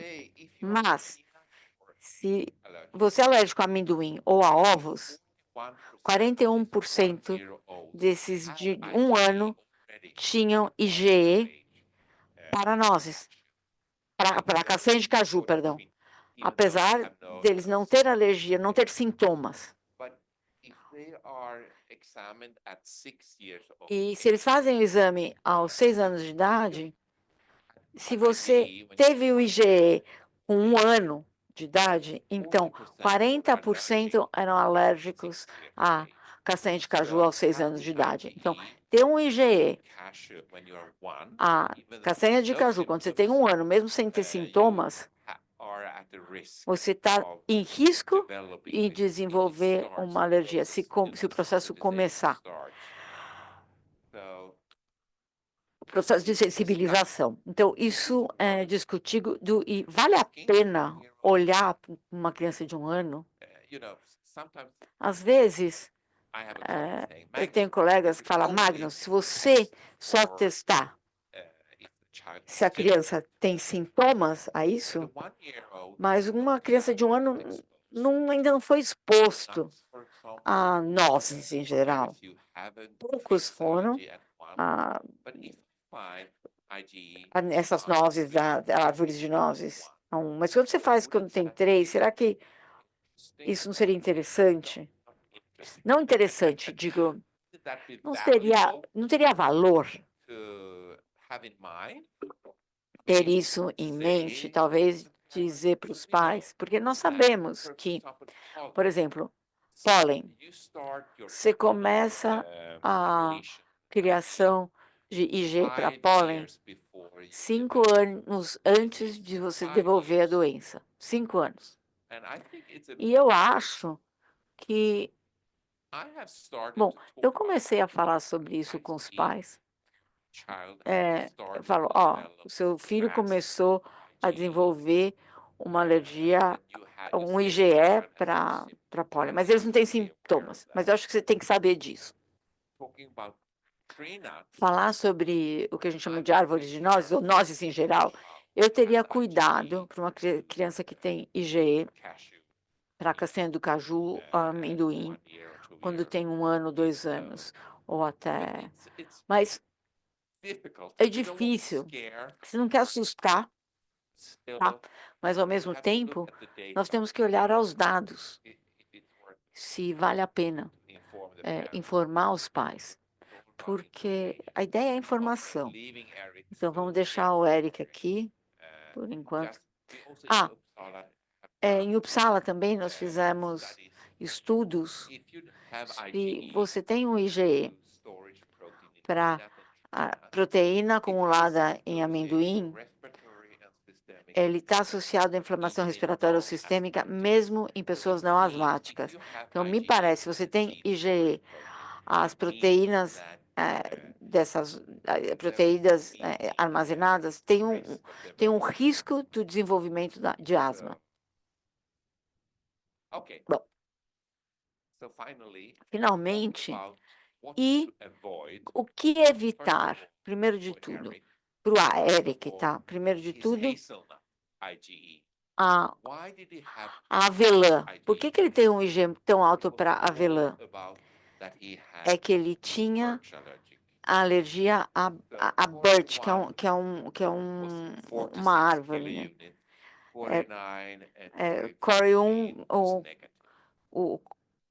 Mas, se você é alérgico a amendoim ou a ovos, 41% desses de 1 ano tinham IgE para nozes, para castanha de caju, perdão, apesar deles não ter alergia, não ter sintomas. E se eles fazem o exame aos 6 anos de idade, se você teve o IgE com 1 ano de idade, então 40% eram alérgicos a castanha de caju aos 6 anos de idade. Então, ter um IgE, a castanha de caju, quando você tem 1 ano, mesmo sem ter sintomas, você está em risco de desenvolver uma alergia, se o processo começar. O processo de sensibilização. Então, isso é discutido e vale a pena olhar para uma criança de 1 ano? Às vezes, eu tenho colegas que falam, Magnus, se você só testar se a criança tem sintomas a isso, mas uma criança de 1 ano ainda não foi exposto a nozes em geral. Poucos foram essas nozes, árvores de nozes. Mas quando você faz quando tem 3, será que isso não seria interessante? Não interessante, digo, não teria valor ter isso em mente, talvez dizer para os pais, porque nós sabemos que, por exemplo, pólen, você começa a criação de IgE para pólen 5 anos antes de você devolver a doença. 5 anos. E eu acho que, bom, eu comecei a falar sobre isso com os pais. Eu falo, o seu filho começou a desenvolver uma alergia, um IgE para pólen, mas eles não têm sintomas. Mas eu acho que você tem que saber disso. Falar sobre o que a gente chama de árvores de nozes, ou nozes em geral, eu teria cuidado para uma criança que tem IgE, para castanha do caju, amendoim, quando tem 1 ano, 2 anos, ou até... Mas é difícil, você não quer assustar, tá? Mas, ao mesmo tempo, nós temos que olhar aos dados, se vale a pena informar os pais, porque a ideia é a informação. Então, vamos deixar o Eric aqui, por enquanto. Em Uppsala também nós fizemos estudos. Se você tem um IgE para a proteína acumulada em amendoim, ele está associado à inflamação respiratória ou sistêmica, mesmo em pessoas não asmáticas. Então, me parece, se você tem IgE, as proteínas dessas proteínas armazenadas tem um risco do desenvolvimento de asma. Bom, finalmente, e o que evitar, primeiro de tudo, para o Eric, tá? Primeiro de tudo, a avelã. Por que ele tem um IgE tão alto para avelã? É que ele tinha a alergia a birch, que é uma árvore, né? Core 1, o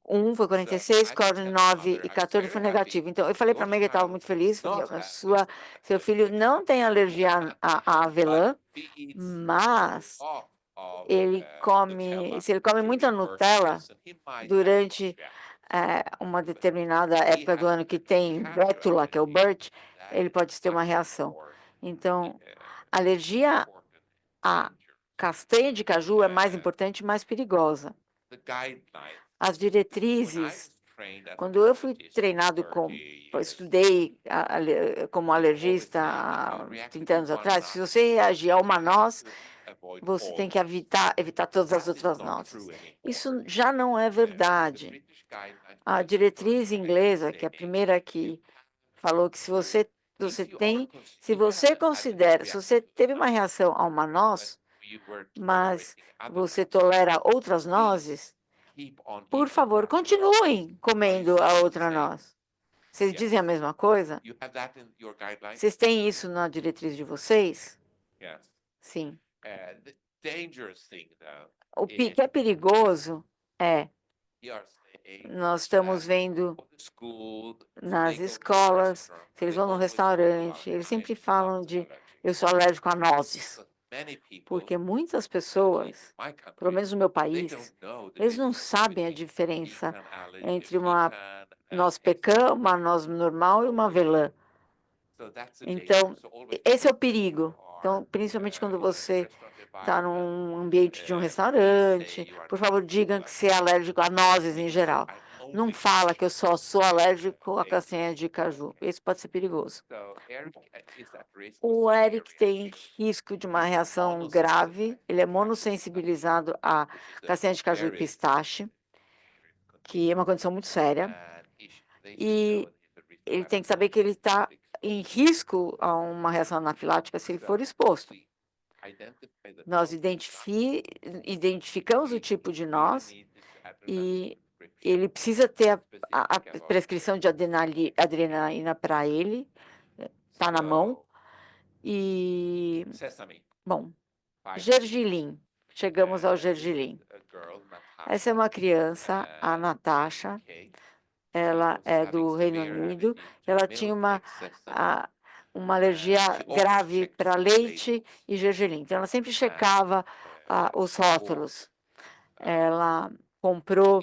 1 foi 46, Core 9 e 14 foi negativo. Então, eu falei para a Meg que estava muito feliz, seu filho não tem alergia a avelã, mas se ele come muita Nutella durante uma determinada época do ano que tem bétula, que é o birch, ele pode ter uma reação. Então, alergia a castanha de caju é mais importante e mais perigosa. As diretrizes, quando eu fui treinado estudei como alergista há 30 anos atrás, se você reagir a uma noz, você tem que evitar todas as outras nozes. Isso já não é verdade. A diretriz inglesa, que é a primeira que falou que se você teve uma reação a uma noz, mas você tolera outras nozes, por favor, continuem comendo a outra noz. Vocês dizem a mesma coisa? Vocês têm isso na diretriz de vocês? Sim. O que é perigoso nós estamos vendo nas escolas, se eles vão no restaurante, eles sempre falam de eu sou alérgico a nozes. Porque muitas pessoas, pelo menos no meu país, eles não sabem a diferença entre uma noz pecan, uma noz normal e uma avelã. Então, esse é o perigo. Então, principalmente quando você está num ambiente de um restaurante, por favor, digam que você é alérgico a nozes em geral. Não fala que eu só sou alérgico a castanha de caju. Isso pode ser perigoso. O Eric tem risco de uma reação grave. Ele é monossensibilizado a castanha de caju e pistache, que é uma condição muito séria. E ele tem que saber que ele está em risco a uma reação anafilática se ele for exposto. Nós identificamos o tipo de noz e ele precisa ter a prescrição de adrenalina para ele, está na mão. E, bom, gergelim. Chegamos ao gergelim. Essa é uma criança, a Natasha. Ela é do Reino Unido. Ela tinha uma alergia grave para leite e gergelim. Então, ela sempre checava os rótulos. Ela comprou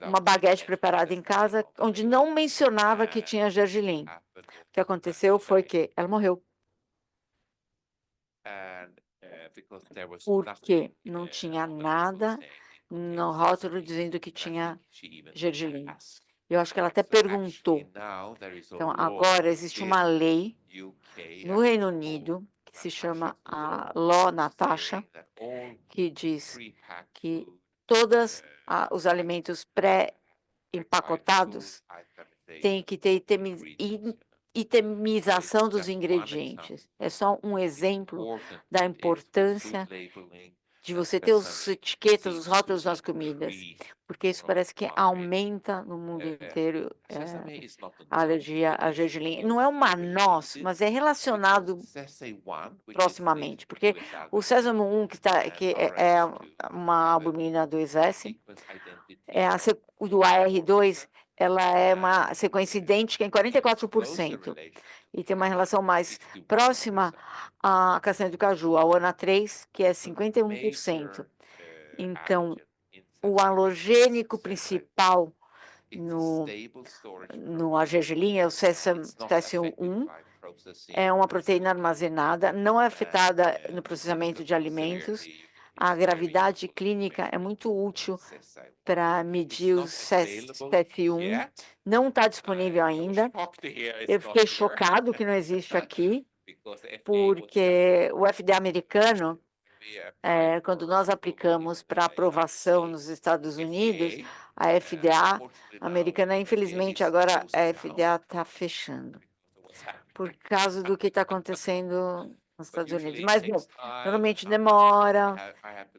uma baguete preparada em casa, onde não mencionava que tinha gergelim. O que aconteceu foi que ela morreu. porque não tinha nada no rótulo dizendo que tinha gergelim. Eu acho que ela até perguntou. Então, agora existe uma lei no Reino Unido que se chama a Law Natasha, que diz que todos os alimentos pré-empacotados têm que ter itemização dos ingredientes. É só um exemplo da importância de você ter as etiquetas, os rótulos das comidas, porque isso parece que aumenta no mundo inteiro a alergia a gergelim. Não é uma noz, mas é relacionado proximamente, porque o sésamo 1, que é uma albumina 2S, do AR2, ela é uma sequência idêntica em 44%, e tem uma relação mais próxima à castanha do caju, a ONA3, que é 51%. Então, o halogênico principal no argergelim é o césio-1, é uma proteína armazenada, não é afetada no processamento de alimentos. A gravidade clínica é muito útil para medir o césio-1. Não está disponível ainda. Eu fiquei chocado que não existe aqui, porque o FDA americano, quando nós aplicamos para aprovação nos Estados Unidos, a FDA americana, infelizmente, agora a FDA está fechando, por causa do que está acontecendo nos Estados Unidos. Mas, bom, normalmente demora,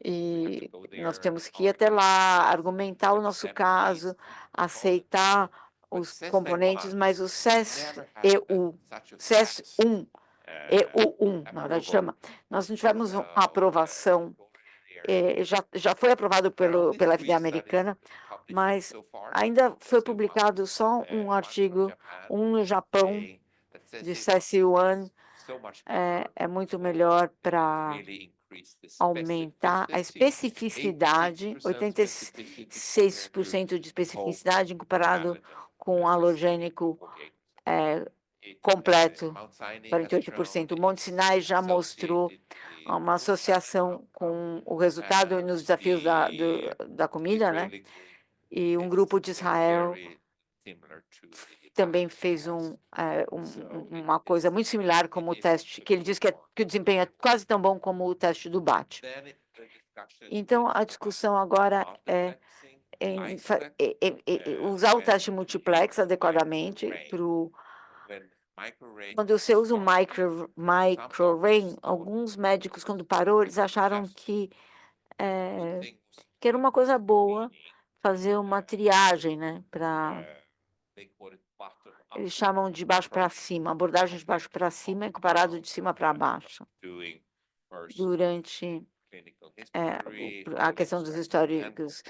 e nós temos que ir até lá, argumentar o nosso caso, aceitar os componentes, mas o CES-EU, CES-1, EU1, na verdade chama, nós não tivemos uma aprovação, já foi aprovado pela FDA americana, mas ainda foi publicado só um artigo, no Japão, de CES-1, é muito melhor para aumentar a especificidade, 86% de especificidade comparado com o halogênico completo, 48%. O Monte Sinai já mostrou uma associação com o resultado nos desafios da comida, né? E um grupo de Israel também fez uma coisa muito similar como o teste, que ele diz que o desempenho é quase tão bom como o teste do BAT. Então, a discussão agora é usar o teste multiplex adequadamente quando você usa o microRAIN, alguns médicos, quando parou, eles acharam que era uma coisa boa fazer uma triagem, né? Eles chamam de baixo para cima, abordagem de baixo para cima e comparado de cima para baixo. Durante a questão dos históricos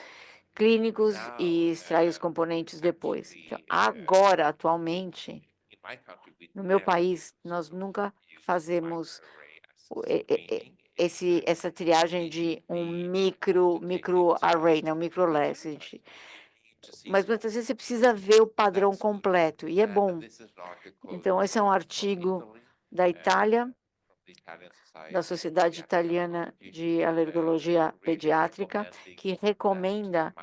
clínicos e extrair os componentes depois. Então, agora, atualmente, no meu país, nós nunca fazemos essa triagem de um microarray, né, um microless. Mas muitas vezes você precisa ver o padrão completo, e é bom. Então, esse é um artigo da Itália, da Sociedade Italiana de Alergologia Pediátrica, que recomenda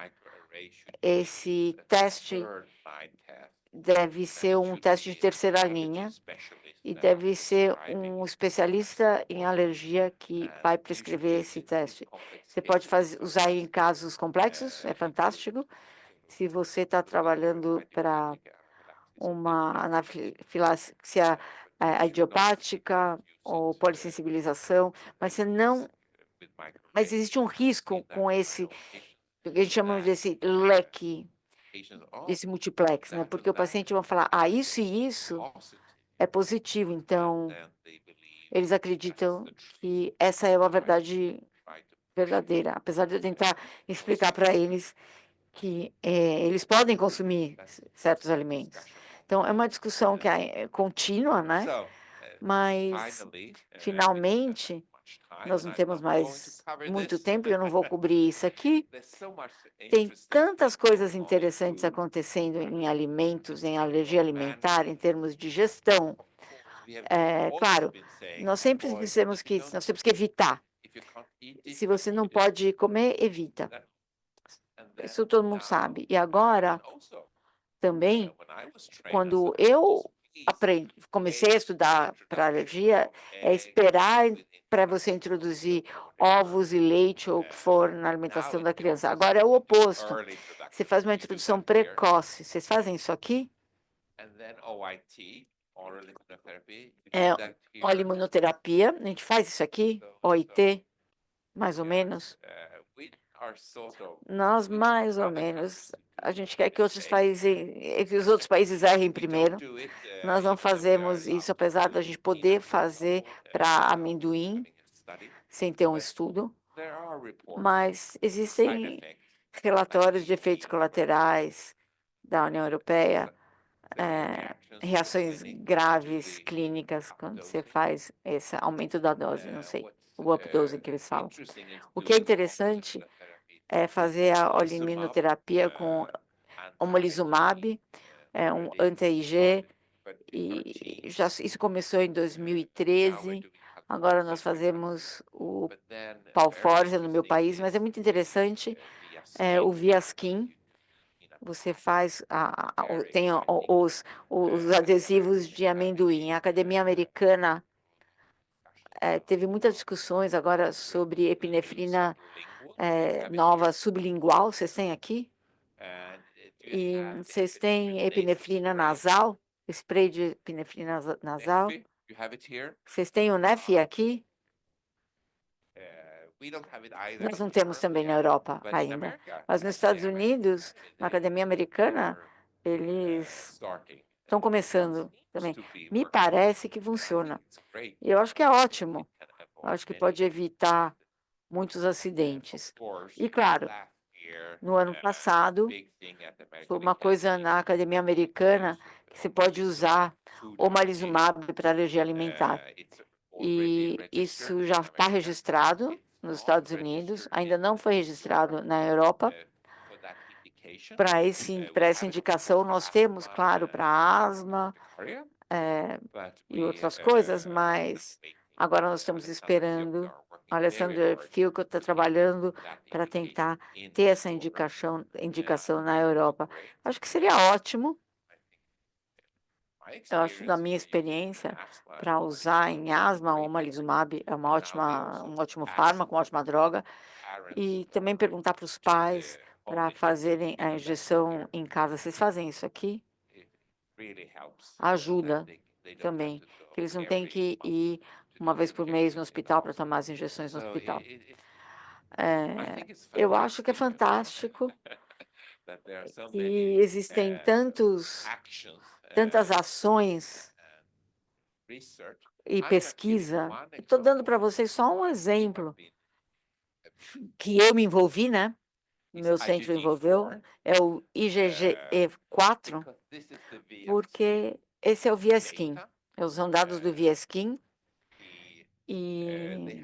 esse teste. Deve ser um teste de terceira linha e deve ser um especialista em alergia que vai prescrever esse teste. Você pode usar em casos complexos, é fantástico. Se você está trabalhando para uma anafilaxia idiopática ou polissensibilização, mas existe um risco com esse, que a gente chama desse leque, desse multiplex, né? Porque o paciente vai falar, isso e isso é positivo, então eles acreditam que essa é uma verdade verdadeira, apesar de eu tentar explicar para eles que eles podem consumir certos alimentos. Então, é uma discussão que é contínua, né? Mas, finalmente, nós não temos mais muito tempo, eu não vou cobrir isso aqui. Tem tantas coisas interessantes acontecendo em alimentos, em alergia alimentar, em termos de gestão Claro, nós sempre dissemos que nós temos que evitar. Se você não pode comer, evita. Isso todo mundo sabe. E agora, também, quando eu comecei a estudar para alergia, é esperar para você introduzir ovos e leite ou o que for na alimentação da criança. Agora é o oposto. Você faz uma introdução precoce. Vocês fazem isso aqui? Óleo imunoterapia. A gente faz isso aqui? OIT, mais ou menos. Nós, mais ou menos, a gente quer que que os outros países errem primeiro. Nós não fazemos isso, apesar da gente poder fazer para amendoim, sem ter um estudo. Mas existem relatórios de efeitos colaterais da União Europeia, reações graves clínicas quando você faz esse aumento da dose, não sei, o updosing que eles falam. O que é interessante é fazer a oliminterapia com omalizumab, um anti-IG, e isso começou em 2013. Agora nós fazemos o Palforzia no meu país, mas é muito interessante o Viaskin. Você faz, tem os adesivos de amendoim. A Academia Americana teve muitas discussões agora sobre epinefrina nova sublingual. Vocês têm aqui? E vocês têm epinefrina nasal? Spray de epinefrina nasal? Vocês têm o Neffy aqui? Nós não temos também na Europa ainda. Mas nos Estados Unidos, na Academia Americana, eles estão começando também. Me parece que funciona. E eu acho que é ótimo. Eu acho que pode evitar muitos acidentes. E, claro, no ano passado, foi uma coisa na Academia Americana que se pode usar omalizumab para alergia alimentar. E isso já está registrado nos Estados Unidos, ainda não foi registrado na Europa. Para essa indicação, nós temos, claro, para asma e outras coisas, mas agora nós estamos esperando. O Alessandro Filco está trabalhando para tentar ter essa indicação na Europa. Acho que seria ótimo. Eu acho, da minha experiência, para usar em asma, o omalizumab é um ótimo fármaco, uma ótima droga. E também perguntar para os pais para fazerem a injeção em casa. Vocês fazem isso aqui? Ajuda também, que eles não têm que ir uma vez por mês no hospital para tomar as injeções no hospital. Eu acho que é fantástico e existem tantas ações e pesquisa. Estou dando para vocês só um exemplo que eu me envolvi, né? Meu centro envolveu, é o IgG4, porque esse é o Viaskin. São dados do Viaskin e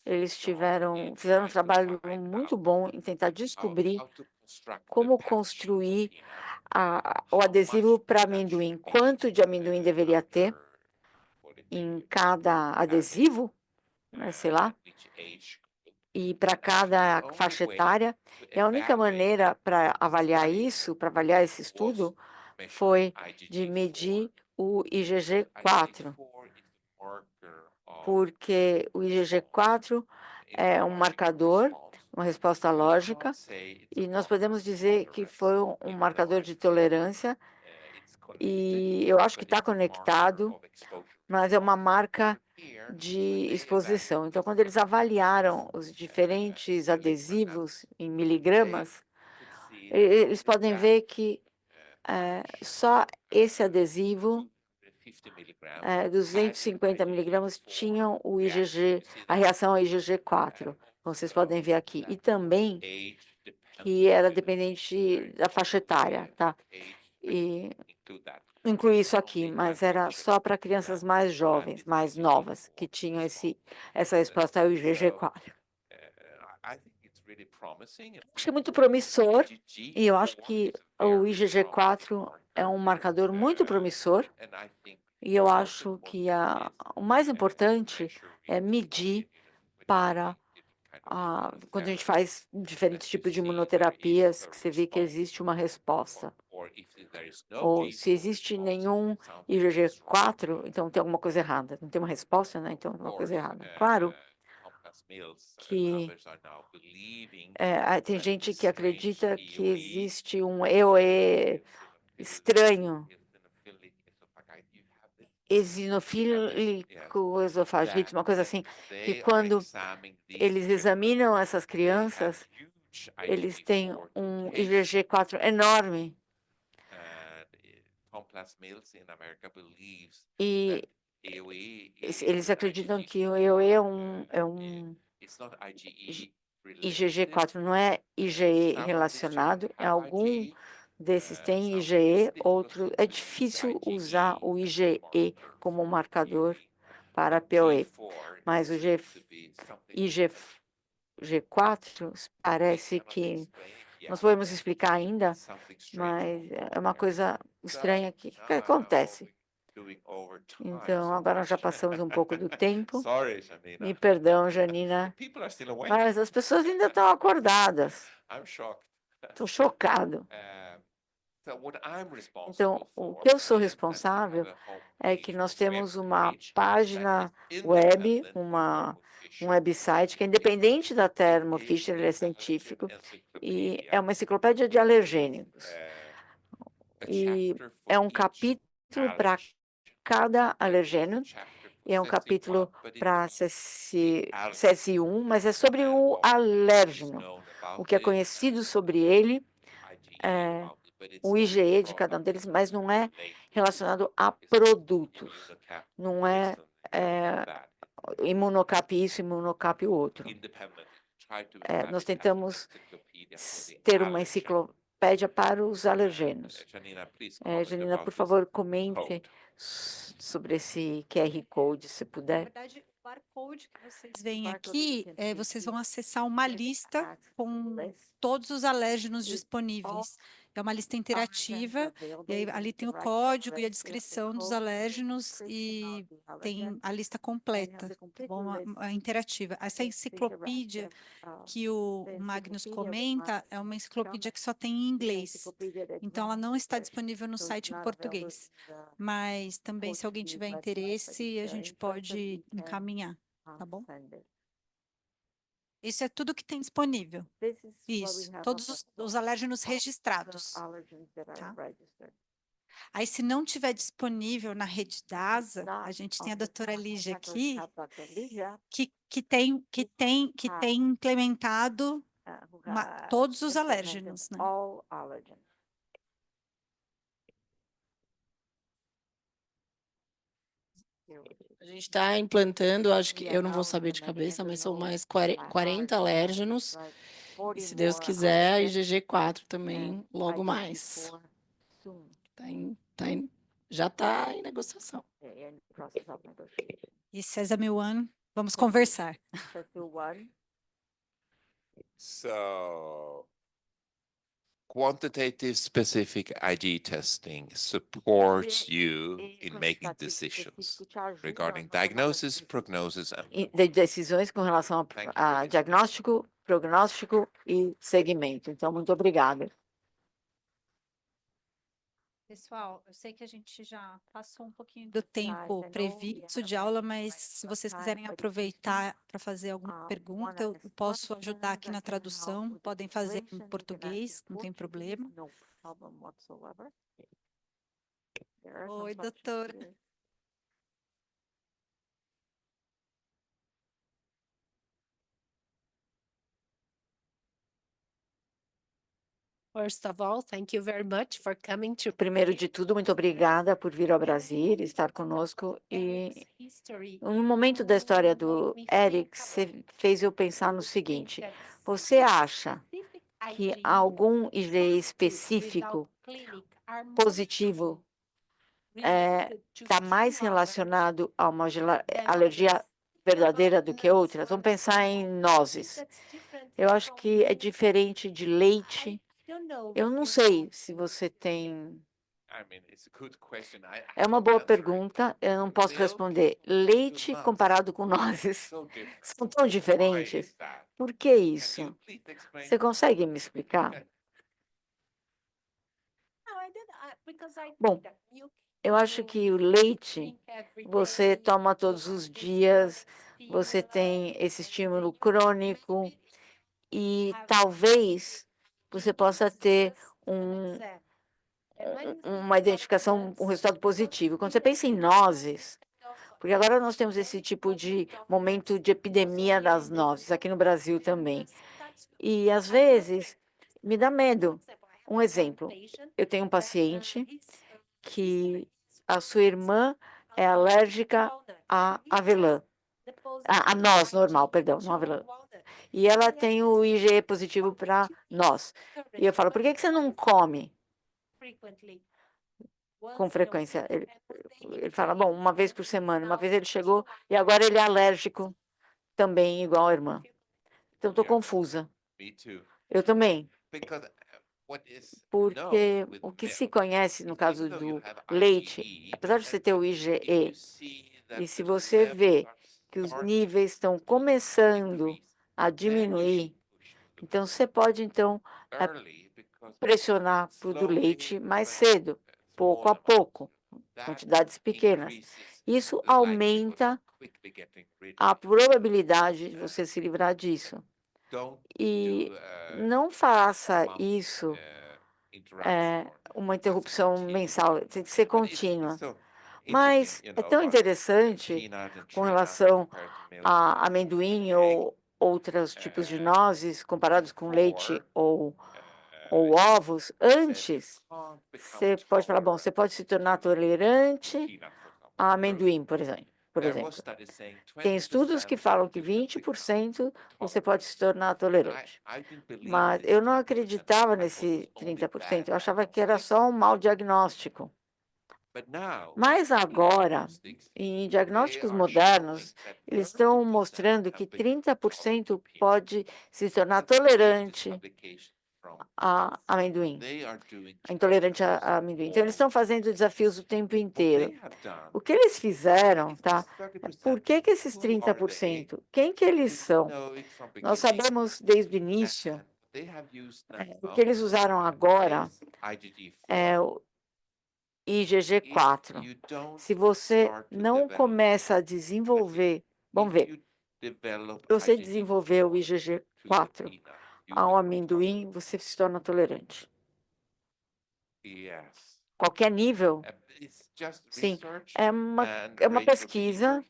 eles fizeram um trabalho muito bom em tentar descobrir como construir o adesivo para amendoim. Quanto de amendoim deveria ter em cada adesivo, né, sei lá, e para cada faixa etária. E a única maneira para avaliar isso, para avaliar esse estudo, foi de medir o IgG4, porque o IgG4 é um marcador, uma resposta lógica, e nós podemos dizer que foi um marcador de tolerância, e eu acho que está conectado, mas é uma marca de exposição. Então, quando eles avaliaram os diferentes adesivos em miligramas, eles podem ver que só esse adesivo, 250 miligramas, tinham o IgG, a reação ao IgG4, como vocês podem ver aqui. E também que era dependente da faixa etária, tá? E incluí isso aqui, mas era só para crianças mais jovens, mais novas, que tinham essa resposta ao IgG4. Acho que é muito promissor, e eu acho que o IgG4 é um marcador muito promissor, E eu acho que o mais importante é medir para quando a gente faz diferentes tipos de imunoterapias, que você vê que existe uma resposta. Ou se existe nenhum IgG4, então tem alguma coisa errada. Não tem uma resposta, né? Então tem uma coisa errada. Claro que tem gente que acredita que existe um EOE estranho, eosinofílico esofagite, uma coisa assim, que quando eles examinam essas crianças, eles têm um IgG4 enorme. E eles acreditam que o EOE é um IgG4, não é IgE relacionado, é algum desses tem IgE, outro. É difícil usar o IgE como marcador para POE, mas o IgG4 parece que nós podemos explicar ainda, mas é uma coisa estranha que acontece. Então, agora nós já passamos um pouco do tempo. Me perdão, Janina, mas as pessoas ainda estão acordadas. Estou chocado. Então, o que eu sou responsável é que nós temos uma página web, um website que é independente da Thermo Fisher, ele é científico, e é uma enciclopédia de alergênicos. E é um capítulo para cada alergênio, e é um capítulo para CSI1, mas é sobre o alérgeno, o que é conhecido sobre ele, o IgE de cada um deles, mas não é relacionado a produtos, não é imunocap isso, imunocap o outro. Nós tentamos ter uma enciclopédia para os alergenos. Janina, por favor, comente sobre esse QR Code, se Na puder. verdade, o barcode que vocês veem aqui, vocês vão acessar uma lista com todos os alérgenos disponíveis. É uma lista interativa, e aí, ali tem o código e a descrição dos alérgenos e tem a lista completa, tá bom? Interativa. Essa enciclopédia que o Magnus comenta é uma enciclopédia que só tem em inglês, então ela não está disponível no site em português, mas também se alguém tiver interesse, a gente pode encaminhar, tá bom? Isso é tudo que tem disponível. Isso, todos os alérgenos registrados, tá? Aí, se não tiver disponível na rede DASA, a gente tem a doutora Lígia aqui, que tem implementado todos os alérgenos, né? A gente está implantando, acho que eu não vou saber de cabeça, mas são mais 40 alérgenos. E se Deus quiser, a IgG4 também logo mais. Já está em negociação. E Sesame One, vamos conversar. So, quantitative specific ID testing supports you in making decisions regarding diagnosis, prognosis, and De decisões com relação a diagnóstico, prognóstico e segmento. Então, muito obrigada. Pessoal, eu sei que a gente já passou um pouquinho do tempo previsto de aula, mas se vocês quiserem aproveitar para fazer alguma pergunta, eu posso ajudar aqui na tradução. Podem fazer em português, não tem problema. Oi, doutora. First of all, thank you very much for coming to Primeiro de tudo, muito obrigada por vir ao Brasil, estar conosco. E no momento da história do Eric, você fez eu pensar no seguinte: você acha que algum IgE específico positivo está mais relacionado a uma alergia verdadeira do que outras? Vamos pensar em nozes. Eu acho que é diferente de leite. Eu não sei se você tem É uma boa pergunta, eu não posso responder. Leite comparado com nozes são tão diferentes. Por que isso? Você consegue me explicar? Bom, eu acho que o leite você toma todos os dias, você tem esse estímulo crônico e talvez você possa ter uma identificação, um resultado positivo. Quando você pensa em nozes, porque agora nós temos esse tipo de momento de epidemia das nozes, aqui no Brasil também. E às vezes me dá medo. Um exemplo, eu tenho um paciente que a sua irmã é alérgica a avelã, a noz normal, perdão, não avelã. E ela tem o IgE positivo para noz. E eu falo, por que você não come com frequência? Ele fala, bom, uma vez por semana. Uma vez ele chegou e agora ele é alérgico também, igual a irmã. Então, estou confusa. Eu também. Porque o que se conhece no caso do leite, apesar de você ter o IgE, e se você vê que os níveis estão começando a diminuir, então você pode pressionar para o do leite mais cedo, pouco a pouco, quantidades pequenas. Isso aumenta a probabilidade de você se livrar disso. E não faça isso uma interrupção mensal, tem que ser contínua. Mas é tão interessante com relação a amendoim ou outros tipos de nozes comparados com leite ou ovos. Antes, você pode falar, bom, você pode se tornar tolerante a amendoim, por exemplo. Tem estudos que falam que 20% você pode se tornar tolerante. Mas eu não acreditava nesse 30%, eu achava que era só um mau diagnóstico. Mas agora, em diagnósticos modernos, eles estão mostrando que 30% pode se tornar tolerante a amendoim, intolerante a amendoim. Então, eles estão fazendo desafios o tempo inteiro. O que eles fizeram, tá? Por que esses 30%? Quem que eles são? Nós sabemos desde o início, o que eles usaram agora é o IgG4. Se você não começa a desenvolver, vamos ver, se você desenvolver o IgG4 ao amendoim, você se torna tolerante. Qualquer nível? Sim, é uma pesquisa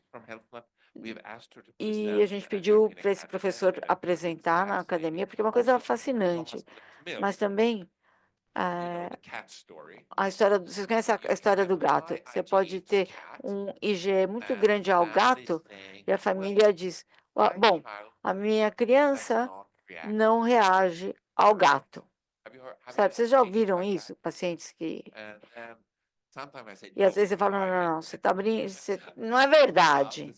e a gente pediu para esse professor apresentar na academia, porque é uma coisa fascinante, mas também a história, vocês conhecem a história do gato? Você pode ter um IgE muito grande ao gato e a família diz, bom, a minha criança não reage ao gato. Sabe, vocês já ouviram isso? Pacientes que... E às vezes você fala, não, você está brincando, não é verdade.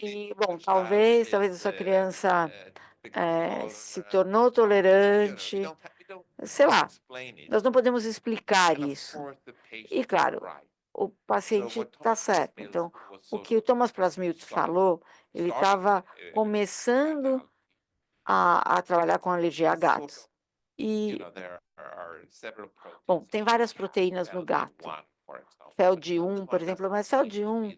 E, bom, talvez a sua criança se tornou tolerante, sei lá, nós não podemos explicar isso. E, claro, o paciente está certo. Então, o que o Thomas Plasmilt falou, ele estava começando a trabalhar com alergia a gatos. E, bom, tem várias proteínas no gato. FeLD1, por exemplo, mas FeLD1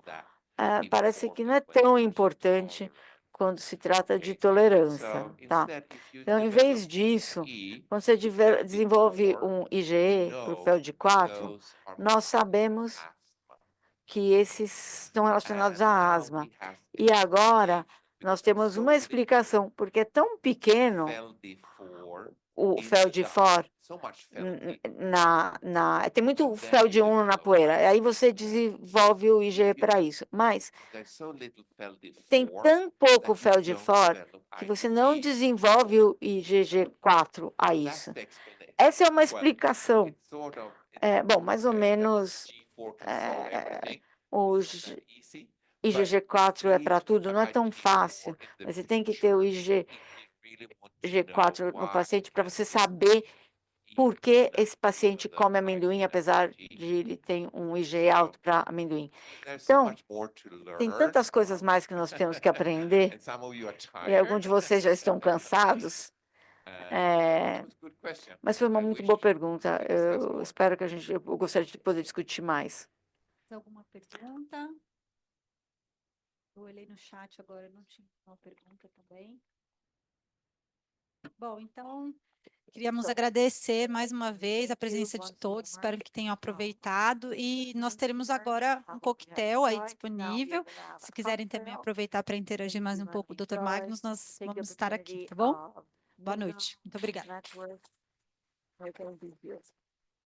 parece que não é tão importante quando se trata de tolerância, tá? Então, em vez disso, quando você desenvolve um IgE para o FeLD4, nós sabemos que esses estão relacionados à asma. E agora, nós temos uma explicação, porque é tão pequeno o FeLD4, tem muito FeLD1 na poeira, aí você desenvolve o IgE para isso, mas tem tão pouco FeLD4 que você não desenvolve o IgG4 a isso. Essa é uma explicação. Bom, mais ou menos o IgG4 é para tudo, não é tão fácil, mas você tem que ter o IgG4 no paciente para você saber por que esse paciente come amendoim, apesar de ele ter um IgE alto para amendoim. Então, tem tantas coisas mais que nós temos que aprender, e alguns de vocês já estão cansados, mas foi uma muito boa pergunta. Eu espero que eu gostaria de poder discutir mais. Alguma pergunta? Eu olhei no chat agora, não tinha uma pergunta também. Bom, então, queríamos agradecer mais uma vez a presença de todos, espero que tenham aproveitado, e nós teremos agora um coquetel aí disponível, se quiserem também aproveitar para interagir mais um pouco com o Dr. Magnus, nós vamos estar aqui, tá bom? Boa noite, muito obrigada.